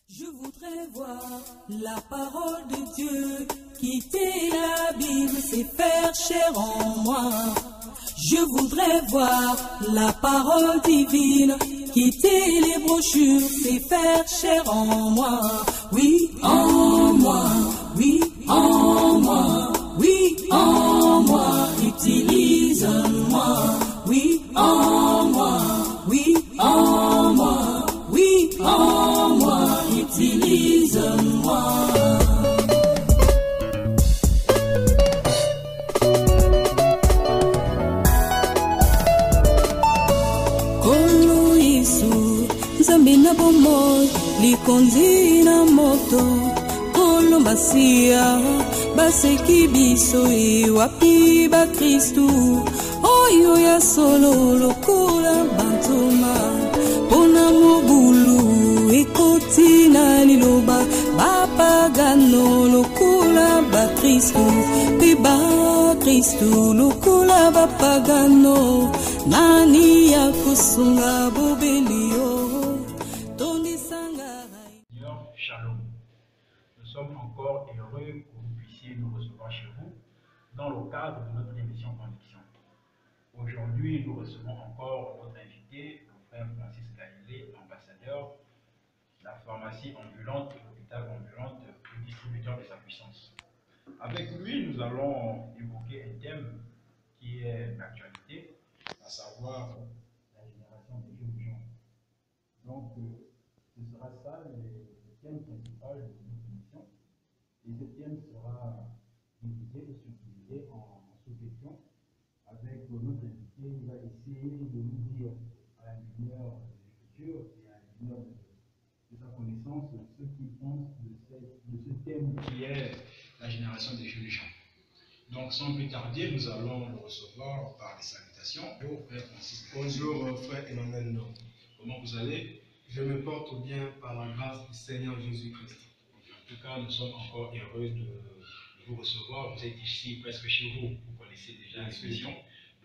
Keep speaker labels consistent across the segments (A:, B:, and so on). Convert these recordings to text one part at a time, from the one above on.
A: Je voudrais voir la parole de Dieu, quitter la Bible, c'est faire chair en moi. Je voudrais voir la parole divine, quitter les brochures, c'est faire chair en moi. Oui, en moi, oui, en moi, oui, en moi, utilise-moi. Oui, en moi, oui, en moi, oui, en moi, utilise-moi. Kolo Yesu, Nzambe na bomoi, likonzi na moto. Kolo Masia, baseki biso wapi ba Kristu. Oyo ya solo lokola bantoma, pona mobulu ekoti na liloba, bapagano lokola ba Kristu, pe ba Kristu lokola bapagano, nani ya kusunga bobelio, tondi sangarai.
B: Shalom. Nous sommes encore heureux que vous puissiez nous recevoir chez vous dans le cadre de notre émission Conviction. Aujourd'hui, nous recevons encore notre invité, le frère Francis Galilée, ambassadeur de la pharmacie ambulante et l'hôpital ambulante, le distributeur de sa puissance. Avec lui, nous allons évoquer un thème qui est l'actualité, à savoir la génération des jeunes gens. Donc, ce sera ça le thème principal de notre émission. Et ce thème sera divisé et subdivisé en sous-questions. Avec notre invité, il va essayer de nous dire à la lumière de l'écriture et à la lumière de sa connaissance ce qu'il pense de ce thème qui est la génération des jeunes gens. Donc sans plus tarder, nous allons le recevoir par des salutations. Bonjour frère Francis.
C: Bonjour frère Emmanuel.
B: Comment vous allez?
C: Je me porte bien par la grâce du Seigneur Jésus-Christ.
B: En tout cas, nous sommes encore heureux de vous recevoir. Vous êtes ici presque chez vous. Vous connaissez déjà l'expression.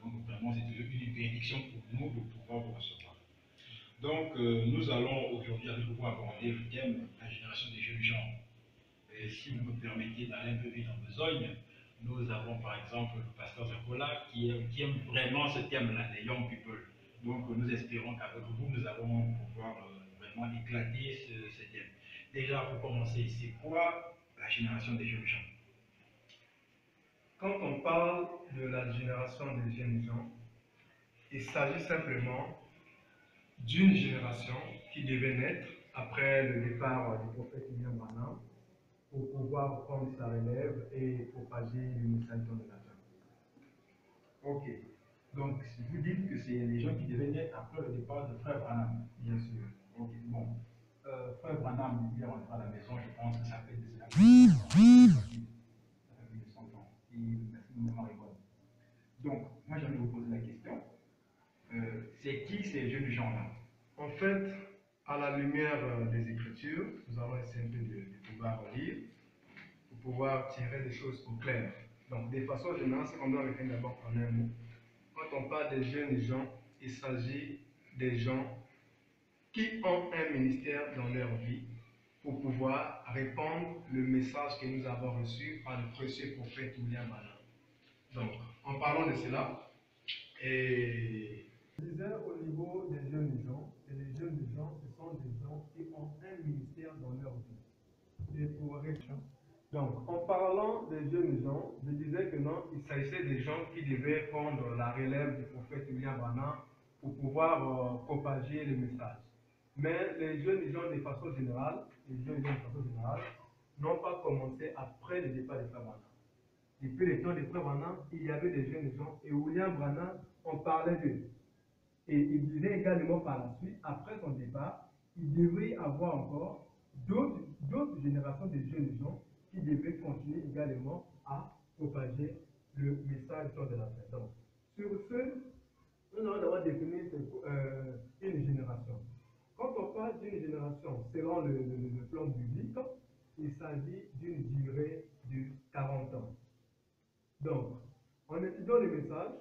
B: Donc vraiment, c'est une bénédiction pour nous de pouvoir vous recevoir. Donc nous allons aujourd'hui avec vous aborder le thème la génération des jeunes gens. Et si vous me permettez d'aller un peu vite en besogne, nous avons par exemple le pasteur Zakola qui aime vraiment ce thème-là, les young people. Donc nous espérons qu'avec vous, nous allons pouvoir vraiment éclater ce thème. Déjà, pour commencer, c'est quoi la génération des jeunes gens?
C: Quand on parle de la génération des jeunes gens, il s'agit simplement d'une génération qui devait naître après le départ du prophète William Branham pour pouvoir prendre sa relève et propager le message de la fin.
B: Ok. Donc, si vous dites que c'est les gens qui devaient naître après le départ de Frère Branham.
C: Bien sûr.
B: Ok, bon. Frère Branham, il est rentré à la maison, je pense que ça fait de cela. Ça fait 100 ans. Merci de me faire répondre. Donc, moi, j'aimerais vous poser la question. C'est qui ces jeunes gens-là?
C: En fait, à la lumière des Écritures, nous allons essayer un peu de pouvoir lire, pour pouvoir tirer des choses au clair. Donc, de façon générale, ce qu'on doit retenir d'abord en un mot. Quand on parle des jeunes gens, il s'agit des gens qui ont un ministère dans leur vie pour pouvoir répandre le message que nous avons reçu par le précieux prophète William Branham. Donc, en parlant de cela, et je disais au niveau des jeunes gens, et les jeunes gens, ce sont des gens qui ont un ministère dans leur vie. Et pour donc, en parlant des jeunes gens, je disais que non, il s'agissait des gens qui devaient prendre la relève du prophète William Branham pour pouvoir propager le message. Mais les jeunes gens de façon générale, n'ont pas commencé après le départ de Frère Branham. Depuis le temps de Frère Branham, il y avait des jeunes gens et William Branham en parlait d'eux. Et il disait également par la suite, après son départ, il devrait y avoir encore d'autres générations de jeunes gens qui devaient continuer également à propager le message de la fin. Donc, sur ce, nous allons d'abord définir une génération. Quand on parle d'une génération selon le plan biblique, il s'agit d'une durée de 40 ans. Donc, en étudiant le message,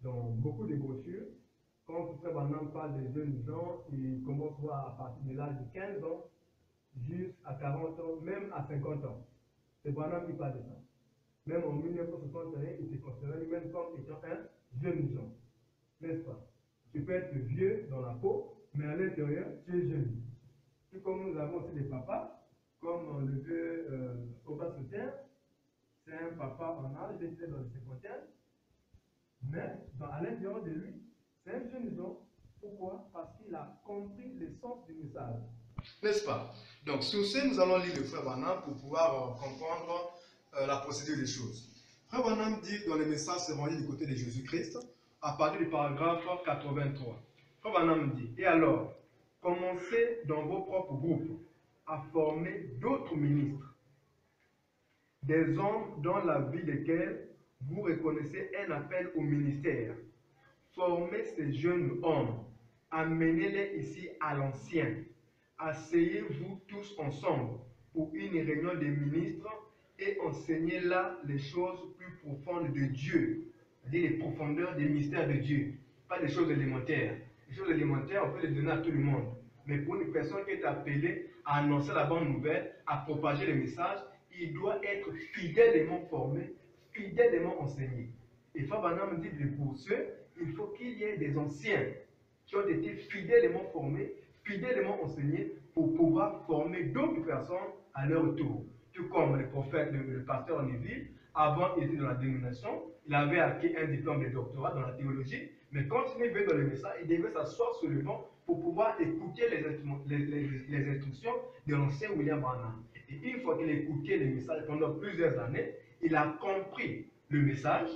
C: dans beaucoup de brochures, quand Frère Branham parle des jeunes gens, il commence à partir de l'âge de 15 ans jusqu'à 40 ans, même à 50 ans. C'est Branham qui parle de ça. Même en 1961, il se considérait lui-même comme étant un jeune gens. N'est-ce pas? Tu peux être vieux dans la peau, mais à l'intérieur, tu es jeune. Tout comme nous avons aussi des papas, comme le vieux Oba Sauter, c'est un papa en âge, il était dans le 50e, mais à l'intérieur de lui, c'est un jeune gens. Pourquoi? Parce qu'il a compris le sens du message. N'est-ce pas? Donc, sur ce, nous allons lire le frère Branham pour pouvoir comprendre la procédure des choses. Frère Branham dit dans le message évangile du côté de Jésus-Christ, à partir du paragraphe 83. Frère Branham dit, et alors, commencez dans vos propres groupes à former d'autres ministres, des hommes dans la vie desquels vous reconnaissez un appel au ministère. Formez ces jeunes hommes, amenez-les ici à l'ancien. Asseyez-vous tous ensemble pour une réunion des ministres et enseignez là les choses plus profondes de Dieu, c'est-à-dire les profondeurs des mystères de Dieu, pas des choses élémentaires. Les choses élémentaires, on peut les donner à tout le monde. Mais pour une personne qui est appelée à annoncer la bonne nouvelle, à propager le message, il doit être fidèlement formé, fidèlement enseigné. Et Fabanam dit que pour ceux, il faut qu'il y ait des anciens qui ont été fidèlement formés, fidèlement enseignés pour pouvoir former d'autres personnes à leur tour. Tout comme le prophète, le pasteur Neville, avant il était dans la dénomination, il avait acquis un diplôme de doctorat dans la théologie, mais quand il venait dans le message, il devait s'asseoir sur le banc pour pouvoir écouter les instructions de l'ancien William Branham. Et une fois qu'il a écouté les messages pendant plusieurs années, il a compris le message,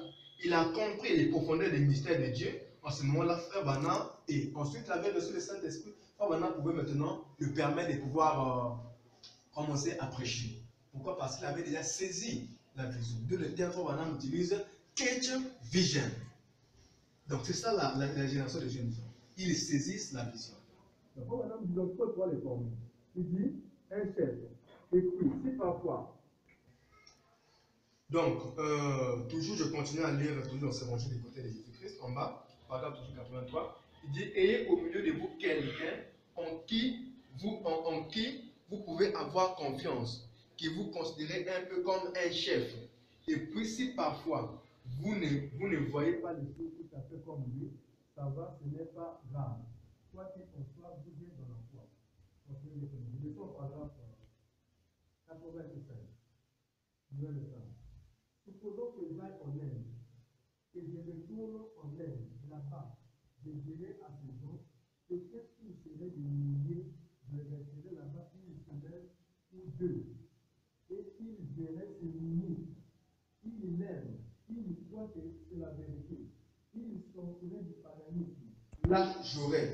C: il a compris les profondeurs des mystères de Dieu. En ce moment-là, frère Branham, et ensuite il avait reçu le Saint-Esprit, frère Branham pouvait maintenant lui permettre de pouvoir commencer à prêcher. Pourquoi? Parce qu'il avait déjà saisi la vision. De le terme, frère Branham utilise catch vision. Donc c'est ça la génération des jeunes gens. Ils saisissent la vision. Donc frère Branham dit donc quoi les former? Il dit un chef. Et puis, si parfois. Donc, toujours je continue à lire toujours dans ce évangile du côté de Jésus-Christ, en bas, paragraphe 83. Il dit, ayez au milieu de vous quelqu'un en qui vous pouvez avoir confiance, qui vous considérez un peu comme un chef. Et puis, si parfois vous ne voyez pas les choses tout à fait comme lui, ça va, ce n'est pas grave. Quoi qu'il en soit, vous êtes dans la foi. Je descends au paragraphe 96. Nouvelle femme. Supposons que j'aille en Inde et je retourne en Inde, là-bas, je dirai à ces gens que qu'est-ce qu'il serait de milliers de rester là-bas une semaine ou deux. Et ils verraient ces ministres, ils l'aiment, ils croient que c'est la vérité, ils sortiraient du paganisme. Là, j'aurais,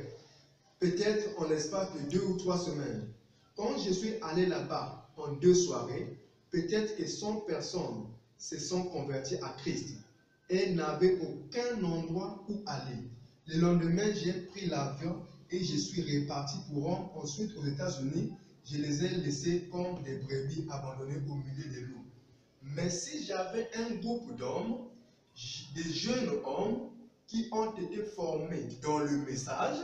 C: peut-être en l'espace de 2 ou 3 semaines, quand je suis allé là-bas en 2 soirées, peut-être que 100 personnes se sont converties à Christ et n'avaient aucun endroit où aller. Le lendemain, j'ai pris l'avion et je suis reparti pour rendre ensuite aux États-Unis. Je les ai laissés comme des brebis abandonnées au milieu des loups. Mais si j'avais un groupe d'hommes, des jeunes hommes qui ont été formés dans le message,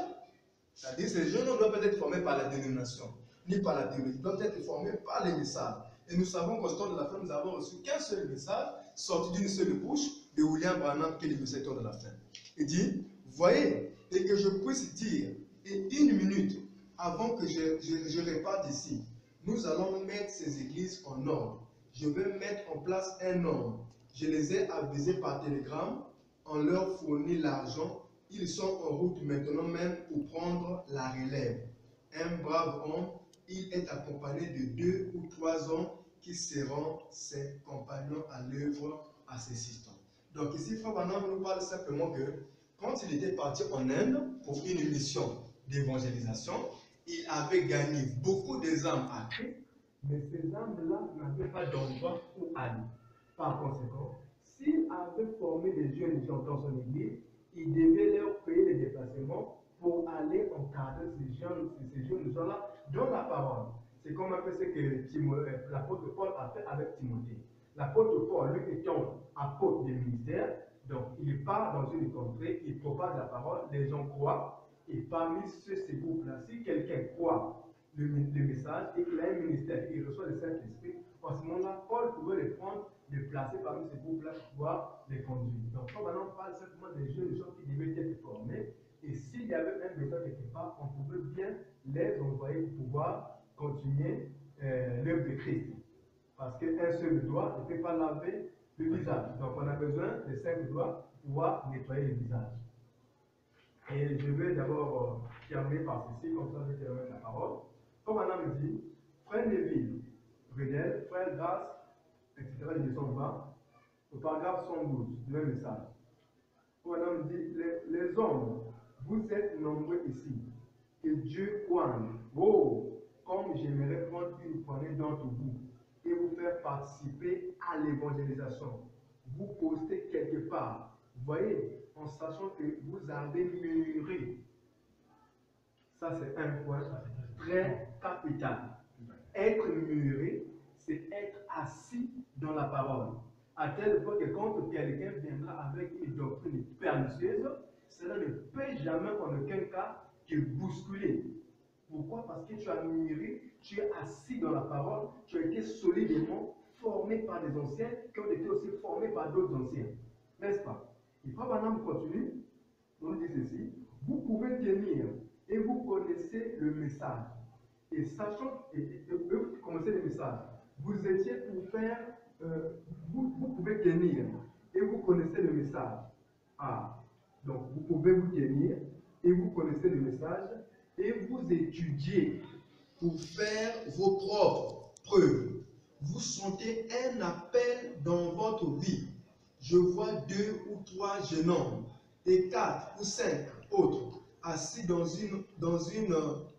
C: c'est-à-dire que ces jeunes hommes doivent être formés par la dénomination, ni par la théologie, ils doivent être formés par les messages. Et nous savons qu'au temps de la fin, nous avons reçu qu'un seul message, sorti d'une seule bouche, de William Branham, qui est le message de la fin. Il dit, voyez, et que je puisse dire, et 1 minute avant que je reparte d'ici, nous allons mettre ces églises en ordre. Je vais mettre en place un homme. Je les ai avisés par télégramme, on leur fournit l'argent. Ils sont en route maintenant même pour prendre la relève. Un brave homme, il est accompagné de 2 ou 3 hommes qui seront ses compagnons à l'œuvre assistants. Donc ici, Frère Branham nous parle simplement que quand il était parti en Inde pour une mission d'évangélisation, il avait gagné beaucoup des âmes à Christ, mais ces âmes-là n'avaient pas d'endroit où aller. Par conséquent, s'il avait formé des jeunes gens dans son église, il devait leur payer les déplacements pour aller encadrer ces jeunes gens-là dans la parole. C'est comme un peu ce que l'apôtre Paul a fait avec Timothée. L'apôtre Paul, lui étant apôtre du ministère, donc il part dans une contrée, il propage la parole, les gens croient, et parmi ce groupes-là, si quelqu'un croit le message et qu'il a un ministère, il reçoit le Saint-Esprit, en ce moment-là, Paul pouvait les prendre, les placer parmi ces groupes-là pour pouvoir les conduire. Donc, quand maintenant on parle simplement des jeunes gens qui devaient être formés, et s'il y avait un besoin quelque part, on pouvait bien les envoyer pour pouvoir continuer l'œuvre de Christ. Parce qu'un seul doigt ne peut pas laver le visage. Donc, on a besoin de 5 doigts pour pouvoir nettoyer le visage. Et je vais d'abord terminer par ceci, comme ça je vais terminer la parole. Comme on me dit, frère Neville, Redel, frère Grâce, etc., les leçons 20, au paragraphe 112, le même message. Comme on me dit, les hommes, vous êtes nombreux ici, que Dieu coigne. Oh, comme j'aimerais prendre une poignée d'entre vous et vous faire participer à l'évangélisation. Vous postez quelque part. Vous voyez, en sachant que vous avez mûri. Ça, c'est un point très capital. Être mûri, c'est être assis dans la parole. À tel point que quand quelqu'un viendra avec une doctrine pernicieuse, cela ne peut jamais en aucun cas te bousculer. Pourquoi? Parce que tu as mûri, tu es assis dans la parole, tu as été solidement formé par des anciens qui ont été aussi formés par d'autres anciens. N'est-ce pas? Et Frère Branham continue, on dit ceci, vous pouvez tenir et vous connaissez le message. Et sachant, vous connaissez le message, vous étiez pour faire, vous pouvez tenir et vous connaissez le message. Ah, donc vous pouvez vous tenir et vous connaissez le message et vous étudiez pour faire vos propres preuves. Vous sentez un appel dans votre vie. Je vois 2 ou 3 jeunes hommes et 4 ou 5 autres assis dans une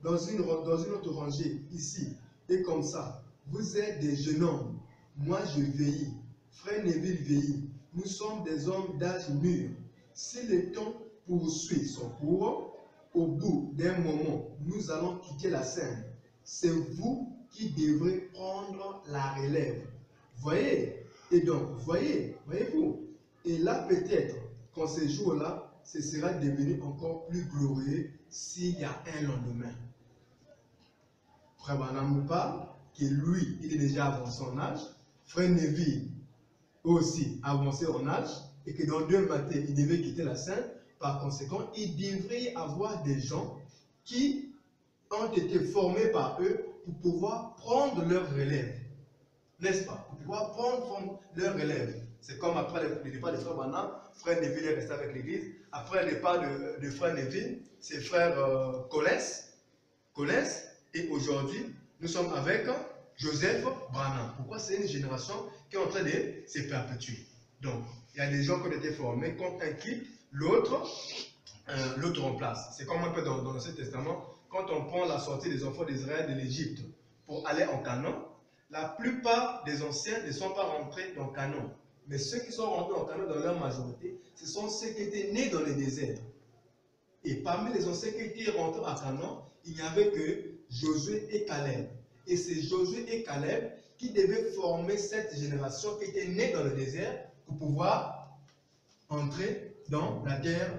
C: autre rangée ici. Et comme ça, vous êtes des jeunes hommes. Moi, je veille. Frère Neville veille. Nous sommes des hommes d'âge mûr. Si le temps poursuit son cours, au bout d'un moment, nous allons quitter la scène. C'est vous qui devrez prendre la relève. Voyez? Et donc, voyez-vous? Et là, peut-être, qu'en ces jours-là, ce sera devenu encore plus glorieux s'il y a un lendemain. Frère Branham nous parle que lui, il est déjà avancé en âge. Frère Neville aussi avancé en âge. Et que dans 2 matins, il devait quitter la scène. Par conséquent, il devrait y avoir des gens qui ont été formés par eux pour pouvoir prendre leur relève. N'est-ce pas? Pour pouvoir prendre leur relève. C'est comme après le départ de Frère Branham, Frère Neville est resté avec l'Église. Après le départ de Frère Neville, c'est Frère Collins. Et aujourd'hui, nous sommes avec Joseph Branham. Pourquoi? C'est une génération qui est en train de se perpétuer. Donc, il y a des gens qui ont été formés, quand un quitte, l'autre remplace. C'est comme un peu dans l'Ancien Testament, quand on prend la sortie des enfants d'Israël de l'Égypte pour aller en Canaan, la plupart des anciens ne sont pas rentrés dans Canaan. Mais ceux qui sont rentrés en Canaan dans leur majorité, ce sont ceux qui étaient nés dans les déserts. Et parmi les anciens qui étaient rentrés à Canaan, il n'y avait que Josué et Caleb. Et c'est Josué et Caleb qui devaient former cette génération qui était née dans le désert pour pouvoir entrer dans la terre,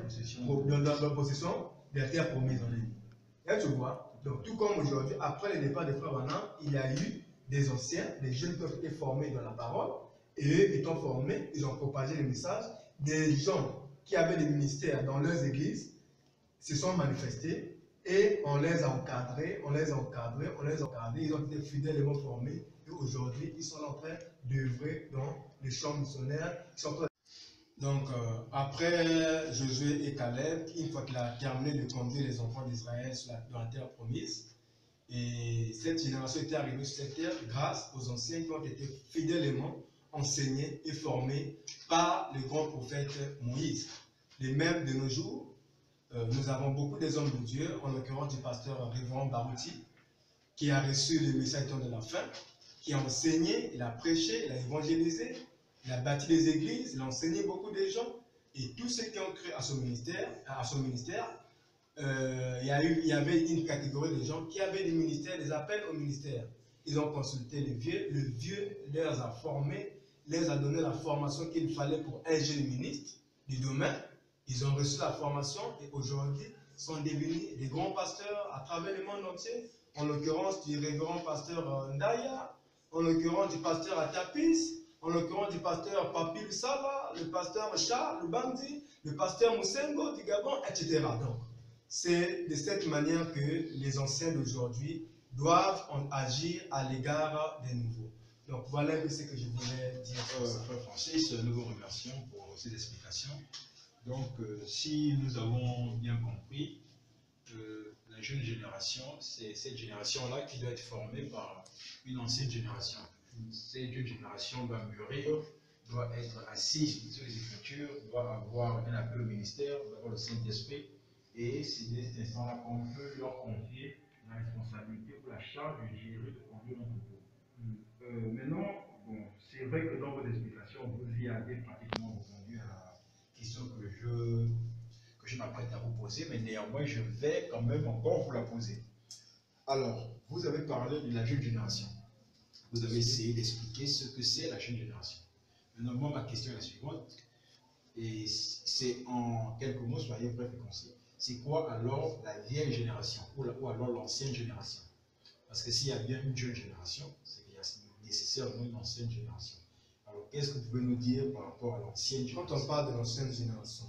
C: dans la possession de la terre promise en ligne. Là, tu vois, donc tout comme aujourd'hui, après le départ des frères Branham, il y a eu des anciens, des jeunes qui ont été formés dans la parole, et eux étant formés, ils ont propagé le message. Des gens qui avaient des ministères dans leurs églises se sont manifestés et on les a encadrés, ils ont été fidèlement formés et aujourd'hui ils sont en train d'œuvrer dans les champs missionnaires. Donc après Josué et Caleb, une fois qu'il a terminé de conduire les enfants d'Israël dans la terre promise, et cette génération était arrivée sur cette terre grâce aux anciens qui ont été fidèlement enseignés et formés par le grand prophète Moïse. Les mêmes de nos jours, nous avons beaucoup des hommes de Dieu, en l'occurrence du pasteur Révérend Barouti, qui a reçu le message de la fin, qui a enseigné, il a prêché, il a évangélisé, il a bâti des églises, il a enseigné beaucoup de gens, et tous ceux qui ont cru à son ministère, il y avait une catégorie de gens qui avaient des ministères, des appels au ministère. Ils ont consulté les vieux, le vieux les a formés, les a donné la formation qu'il fallait pour un jeune ministre du domaine. Ils ont reçu la formation et aujourd'hui sont devenus des grands pasteurs à travers le monde entier. en l'occurrence du révérend pasteur Ndaya, en l'occurrence du pasteur Atapis, en l'occurrence du pasteur Papil Sala, le pasteur Charles Bandi, le pasteur Moussengo du Gabon, etc. Donc, c'est de cette manière que les anciens d'aujourd'hui doivent agir à l'égard des nouveaux. Donc, voilà un peu ce que je voulais dire.
B: Frère Francis, nous vous remercions pour ces explications. Donc, si nous avons bien compris, la jeune génération, c'est cette génération-là qui doit être formée par une ancienne génération. Cette jeune génération doit mûrir, doit être assise sur les Écritures, doit avoir un appel au ministère, doit avoir le Saint-Esprit. Et c'est dès cet instant-là qu'on peut leur confier la responsabilité pour la charge de gérer, de conduire notre groupe. Maintenant, bon, c'est vrai que dans votre explication, vous y avez pratiquement répondu à la question que je m'apprête à vous poser, mais néanmoins, je vais quand même encore vous la poser. Alors, vous avez parlé de la jeune génération. Vous avez essayé d'expliquer ce que c'est la jeune génération. Maintenant, moi, ma question est la suivante, et c'est en quelques mots, soyez bref et concis. C'est quoi alors la vieille génération ou alors l'ancienne génération? Parce que s'il y a bien une jeune génération, c'est qu'il y a nécessairement une ancienne génération. Alors, qu'est-ce que vous pouvez nous dire par rapport à l'ancienne génération?
C: Quand on parle de l'ancienne génération,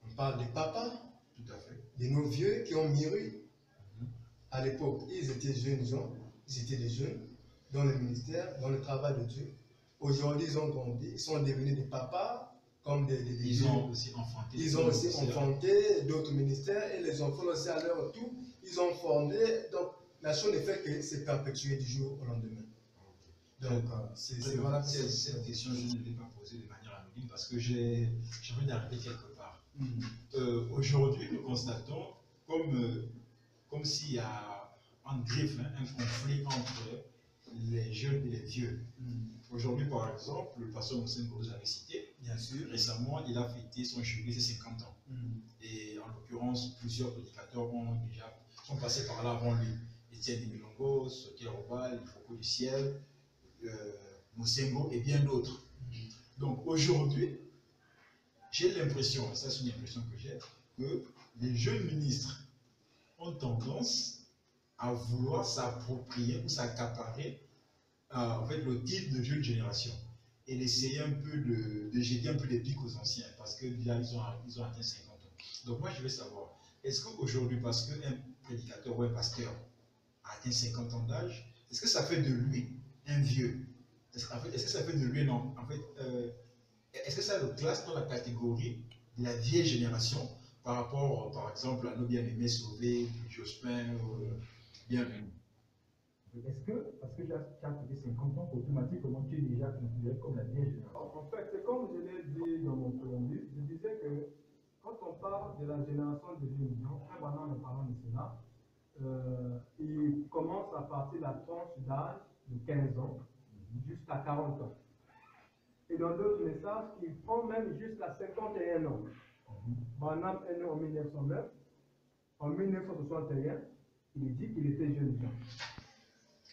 C: on parle des papas,
B: tout à fait,
C: de nos vieux qui ont mûri. À l'époque, ils étaient jeunes gens, ils étaient des jeunes dans le ministère, dans le travail de Dieu. Aujourd'hui, ils ont grandi, ils sont devenus des papas, comme
B: ils ont aussi enfanté.
C: Ils ont aussi enfanté d'autres ministères et les enfants aussi à leur tour, ils ont fondé. Donc, la chose ne fait que c'est perpétué du jour au lendemain. Donc, c'est voilà.
B: Cette question, je ne l'ai pas posée de manière anonyme parce que j'ai envie d'arriver quelque part. Aujourd'hui, nous constatons comme s'il y a en griffe un conflit entre les jeunes et les vieux. Aujourd'hui, par exemple, le pasteur Moussin que vous avez cité, bien sûr, récemment, il a fêté son jubilé, ses 50 ans. Et en l'occurrence, plusieurs prédicateurs sont passés par là avant lui. Étienne Milongo, Soké Robal, Foucault du Ciel, Moussengo et bien d'autres. Donc aujourd'hui, j'ai l'impression, ça c'est une impression que j'ai, que les jeunes ministres ont tendance à vouloir s'approprier ou s'accaparer en fait, le titre de jeune génération et d'essayer un peu de jeter un peu des pics aux anciens parce que là, ils ont atteint 50 ans. Donc moi, je veux savoir, est-ce qu'aujourd'hui, parce qu'un prédicateur ou un pasteur a atteint 50 ans d'âge, est-ce que ça fait de lui un vieux? Est-ce que ça fait de lui, non? En fait, est-ce que ça le classe dans la catégorie de la vieille génération par rapport, par exemple, à nos bien-aimés Sauvé, Jospin, bien.
D: Est-ce que, parce que tu as fait 50 ans, automatiquement tu es déjà considéré comme la vieille génération? En fait, c'est comme je l'ai dit dans mon préambule, je disais que quand on parle de la génération des jeunes gens, maintenant nous parlons de cela, il commence à partir de la tranche d'âge de 15 ans jusqu'à 40 ans. Et dans d'autres messages, il prend même jusqu'à 51 ans. Barnum est né en 1909. En 1961, il dit qu'il était jeune gens.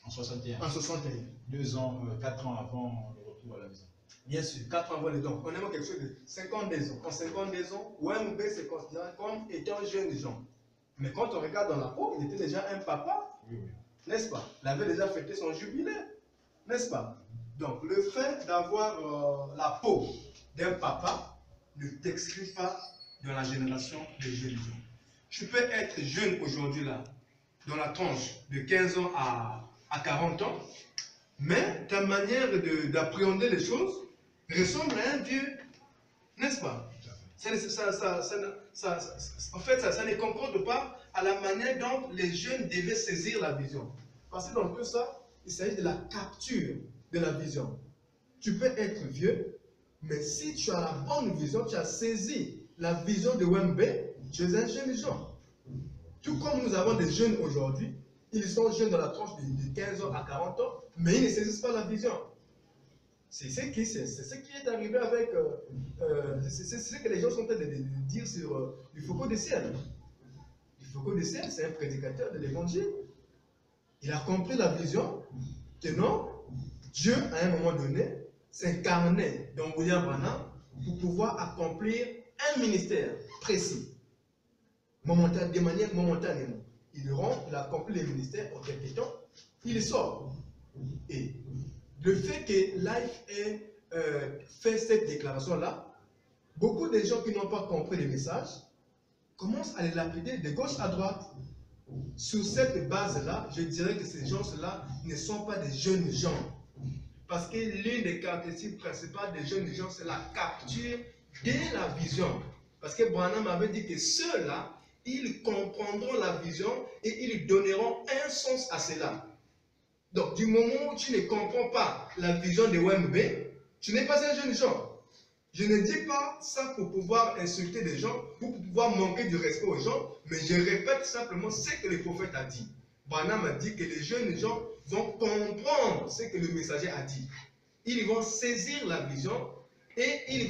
B: En 61.
C: En 61.
B: 2 ans, 4 ans avant le retour à la maison.
C: Bien sûr, 4 ans avant les dons. On a quelque chose de 52 ans. En 52 ans, OMB se considère comme étant jeune gens. Mais quand on regarde dans la peau, il était déjà un papa,
B: oui.
C: N'est-ce pas? Il avait déjà fêté son jubilé, n'est-ce pas? Donc, le fait d'avoir la peau d'un papa ne t'exclut pas dans la génération des jeunes gens. Tu peux être jeune aujourd'hui là, dans la tranche de 15 ans à 40 ans, mais ta manière d'appréhender les choses ressemble à un vieux, n'est-ce pas? En fait, ça ne concorde pas à la manière dont les jeunes devaient saisir la vision. Parce que dans tout ça, il s'agit de la capture de la vision. Tu peux être vieux, mais si tu as la bonne vision, tu as saisi la vision de Wembe, tu es un jeune gens. Tout comme nous avons des jeunes aujourd'hui, ils sont jeunes dans la tranche de 15 ans à 40 ans, mais ils ne saisissent pas la vision. C'est ce qui est arrivé avec. C'est ce que les gens sont en train de dire sur du Foucault du Ciel. Du Foucault du Ciel, c'est un prédicateur de l'évangile. Il a compris la vision que non, Dieu, à un moment donné, s'incarnait dans William Branham pour pouvoir accomplir un ministère précis, de manière momentanément.
E: il rentre, il accomplit les ministères en quelques temps, il sort. Et le fait que Life ait fait cette déclaration-là, beaucoup de gens qui n'ont pas compris le message commencent à les lapider de gauche à droite. Sur cette base-là, je dirais que ces gens-là ne sont pas des jeunes gens. Parce que l'une des caractéristiques principales des jeunes gens, c'est la capture de la vision. Parce que Branham avait dit que ceux-là, ils comprendront la vision et ils donneront un sens à cela. Donc, du moment où tu ne comprends pas la vision de WMB, tu n'es pas un jeune gens. Je ne dis pas ça pour pouvoir insulter les gens, ou pour pouvoir manquer du respect aux gens, mais je répète simplement ce que le prophète a dit. Branham a dit que les jeunes gens vont comprendre ce que le messager a dit. Ils vont saisir la vision et ils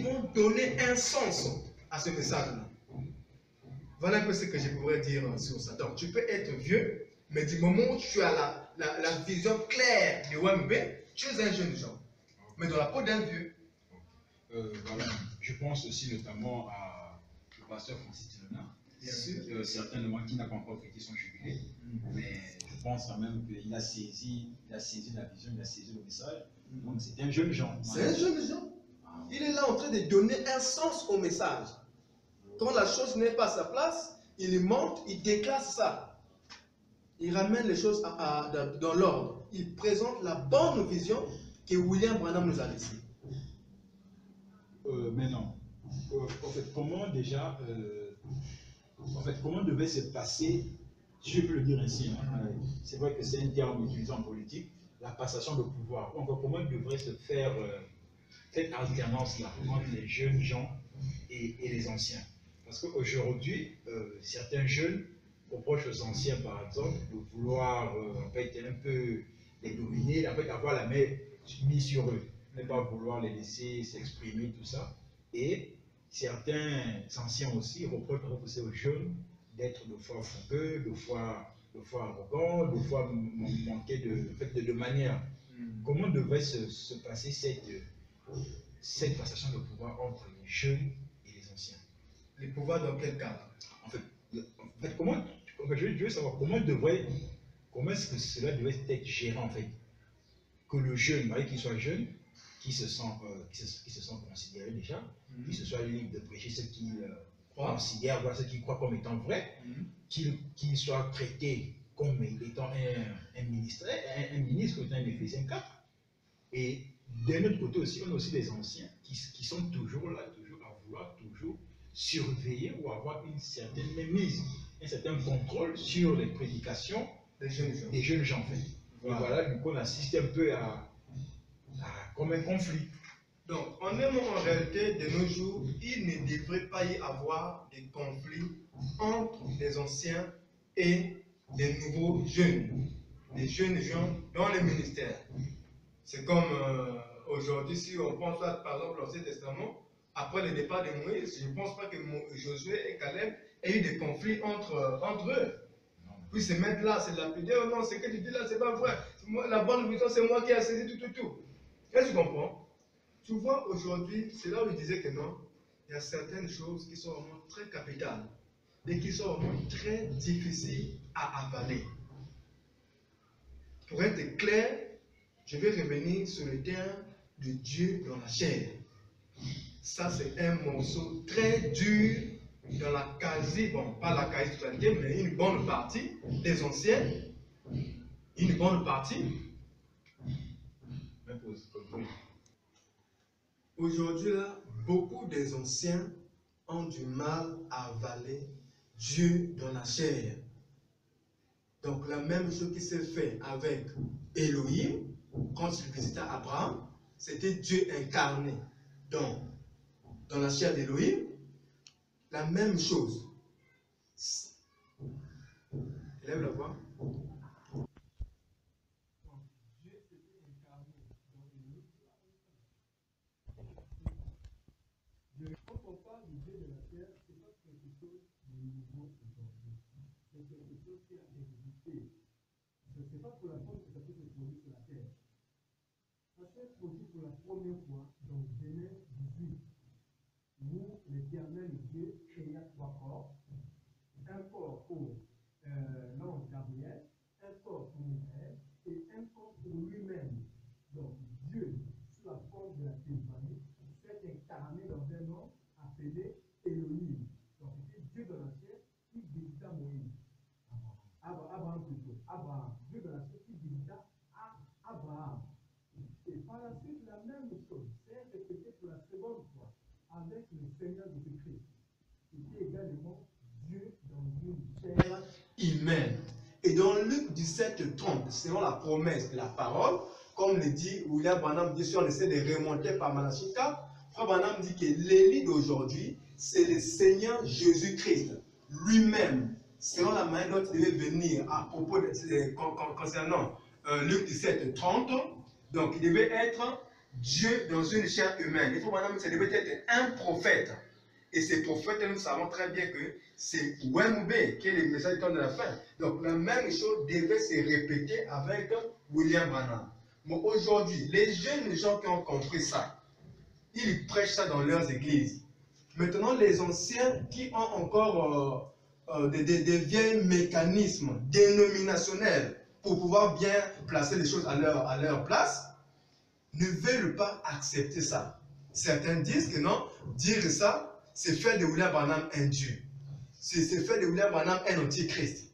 E: vont donner un sens à ce message-là. Voilà un peu ce que je pourrais dire sur ça. Donc, tu peux être vieux, mais du moment où tu as la vision claire de WMB, tu es un jeune gens. Mais dans la peau d'un vieux.
B: Voilà. Je pense aussi notamment au pasteur Francis Tilona, certainement qui n'a pas encore fêté son jubilé, mais je pense quand même qu'il a saisi la vision, il a saisi le message. Donc c'est un jeune gens.
E: C'est un jeune gens. Il est là en train de donner un sens au message. Quand la chose n'est pas à sa place, il monte, il déclasse ça. Il ramène les choses dans l'ordre. Il présente la bonne vision que William Branham nous a laissée.
B: Mais non. En fait, comment déjà, comment devait se passer, si je peux le dire ainsi, hein, c'est vrai que c'est un terme utilisé en politique, la passation de pouvoir. Donc, comment devrait se faire cette alternance-là entre les jeunes gens et les anciens? Parce qu'aujourd'hui, certains jeunes reprochent aux anciens, par exemple, de vouloir en fait, un peu les dominer, en fait, avoir la main mise sur eux, ne pas vouloir les laisser s'exprimer, tout ça. Et certains anciens aussi reprochent aux jeunes d'être de fois fougueux, de fois arrogants, de fois manquer de manière. Comment devrait se passer cette passation de pouvoir entre les jeunes et les anciens?
E: Les pouvoirs dans quel cadre?
B: En fait, je veux savoir comment est-ce que cela devait être géré en fait? Que le jeune, malgré qu'il soit jeune, qui se sent considéré déjà, qu'il se soit libre de prêcher ce qu'il considère, voilà, ce qu'il croit comme étant vrai, qu'il soit traité comme étant un ministre, comme un Éphésiens 4. Et d'un autre côté aussi, on a aussi des anciens qui sont toujours là, toujours à vouloir toujours surveiller ou avoir une certaine mise, un certain contrôle sur les prédications des jeunes gens en fait. Et voilà, du coup, on assiste un peu à comme un conflit.
E: Donc, en un mot, en réalité, de nos jours, il ne devrait pas y avoir de conflit entre les anciens et les nouveaux jeunes, les jeunes gens dans les ministères. C'est comme aujourd'hui, si on pense par exemple à l'Ancien Testament, après le départ de Moïse, je ne pense pas que Josué et Caleb aient eu des conflits entre eux. Puis se mettre là, c'est lapider, oh non, ce que tu dis là, c'est pas vrai. Moi, la bonne vision, c'est moi qui ai saisi tout. Est-ce que tu comprends? Tu vois, aujourd'hui, c'est là où je disais que non, il y a certaines choses qui sont vraiment très capitales et qui sont vraiment très difficiles à avaler. Pour être clair, je vais revenir sur le terme de Dieu dans la chair. Ça, c'est un morceau très dur dans la quasi, bon, pas la quasi-totalité, mais une bonne partie des anciens, une bonne partie. Aujourd'hui, là, beaucoup des anciens ont du mal à avaler Dieu dans la chair. Donc, la même chose qui s'est fait avec Elohim, quand il visita Abraham, c'était Dieu incarné dans la chair d'Elohim. La même chose. Élève la voix.
D: Quand on parle du Dieu de la terre, ce n'est pas quelque chose de nouveau aujourd'hui. C'est quelque chose qui a existé. Ce n'est pas pour la fois que ça peut se produire sur la terre. Ça s'est produit pour la première fois dans Genèse 18, où l'Éternel Dieu créa trois corps. Un corps pour
E: 17:30, selon la promesse de la parole, comme le dit William Branham, dit si on essaie de remonter par Malachika, Frère Branham dit que l'Élie d'aujourd'hui, c'est le Seigneur Jésus-Christ lui-même, selon la manière dont il devait venir à propos concernant Luc 17:30. Donc, il devait être Dieu dans une chair humaine. Il faut Branham, ça devait être un prophète. Et ces prophètes, nous savons très bien que c'est Wembe qui est le message du temps de la fin. Donc, la même chose devait se répéter avec William Branham. Mais aujourd'hui, les jeunes gens qui ont compris ça, ils prêchent ça dans leurs églises. Maintenant, les anciens qui ont encore des vieux mécanismes dénominationnels pour pouvoir bien placer les choses à leur place, ne veulent pas accepter ça. Certains disent que non, dire ça, c'est faire de William Branham un Dieu. C'est faire de William Branham un antichrist.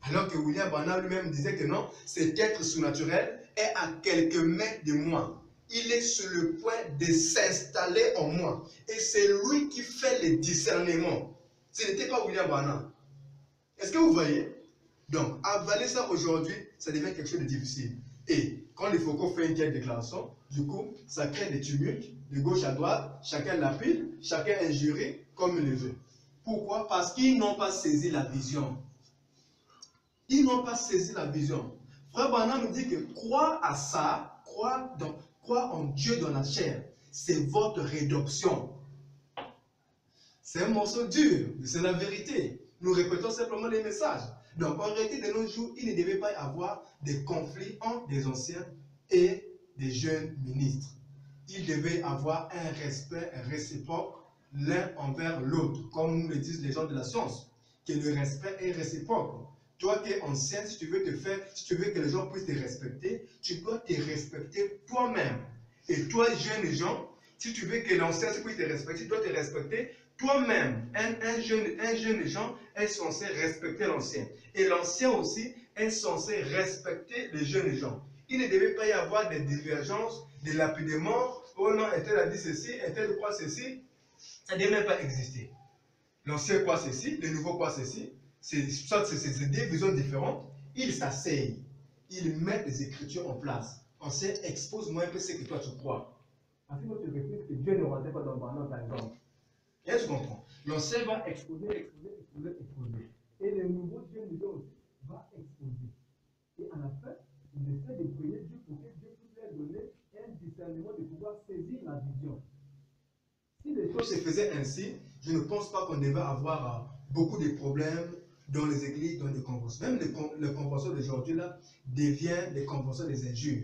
E: Alors que William Branham lui-même disait que non, cet être surnaturel est à quelques mètres de moi. Il est sur le point de s'installer en moi. Et c'est lui qui fait le discernement. Ce n'était pas William Branham. Est-ce que vous voyez? Donc, avaler ça aujourd'hui, ça devient quelque chose de difficile. Et quand les Foucault fait une telle déclaration, du coup, ça crée des tumultes, de gauche à droite, chacun lapide, chacun injurie comme il le veut. Pourquoi? Parce qu'ils n'ont pas saisi la vision. Ils n'ont pas saisi la vision. Frère Branham nous dit que croire à ça, croire en Dieu dans la chair, c'est votre rédemption. C'est un morceau dur, mais c'est la vérité. Nous répétons simplement les messages. Donc, en réalité, de nos jours, il ne devait pas y avoir des conflits entre des anciens et des jeunes ministres. Il devait y avoir un respect réciproque l'un envers l'autre, comme nous le disent les gens de la science, que le respect est réciproque. Toi qui es ancien, si tu veux que les gens puissent te respecter, tu dois te respecter toi-même. Et toi, jeunes gens, si tu veux que l'ancien puisse te respecter, tu dois te respecter toi-même. Un jeune gens est censé respecter l'ancien. Et l'ancien aussi est censé respecter les jeunes gens. Il ne devait pas y avoir des divergences, des lapidements. Oh non, un tel a dit ceci, un tel croit ceci. Ça ne devait même pas exister. L'ancien croit ceci, le nouveau croit ceci. Soit c'est des visions différentes. Ils s'asseyent. Ils mettent les Écritures en place. L'ancien expose-moi un peu ce que toi tu crois.
D: Ainsi, moi, tu répliques que Dieu ne rendait pas dans Branham, par exemple.
E: Et tu comprends? L'ancien va
D: Exposer. Et le nouveau Dieu nous donne, va exposer. Et à la fin, il essaie de prier Dieu pour que Dieu puisse leur donner un discernement de pouvoir saisir la vision.
E: Si les choses se faisaient ainsi, je ne pense pas qu'on devait avoir beaucoup de problèmes dans les églises, dans les conventions. Même les conventions d'aujourd'hui là deviennent des conventions des injures.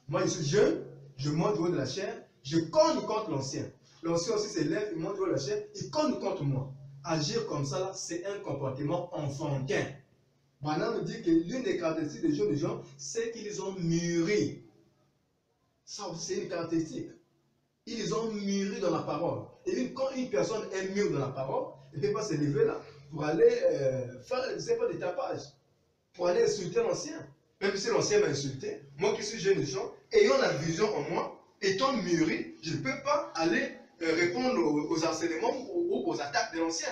E: Moi, je suis jeune, je monte du haut de la chair, je cogne contre l'ancien. L'ancien aussi s'élève, il monte du haut de la chair, il cogne contre moi. Agir comme ça, c'est un comportement enfantin. Branham nous dit que l'une des caractéristiques des jeunes gens, c'est qu'ils ont mûri. Ça aussi, c'est une caractéristique. Ils ont mûri dans la parole. Et quand une personne est mûre dans la parole, elle ne peut pas se lever là pour aller faire des tapages, pour aller insulter l'ancien. Même si l'ancien m'a insulté, moi qui suis jeune gens, ayant la vision en moi, étant mûri, je ne peux pas aller répondre aux harcèlements ou aux attaques de l'ancien.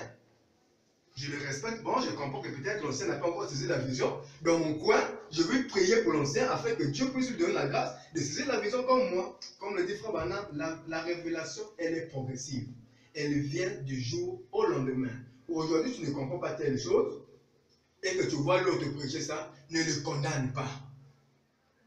E: Je le respecte, bon, je comprends que peut-être l'ancien n'a pas encore saisi la vision. Dans mon coin, je vais prier pour l'ancien afin que Dieu puisse lui donner la grâce de saisir la vision comme moi. Comme le dit Frère Branham, la révélation, elle est progressive. Elle vient du jour au lendemain. Aujourd'hui, tu ne comprends pas telle chose et que tu vois l'autre prêcher ça, ne le condamne pas.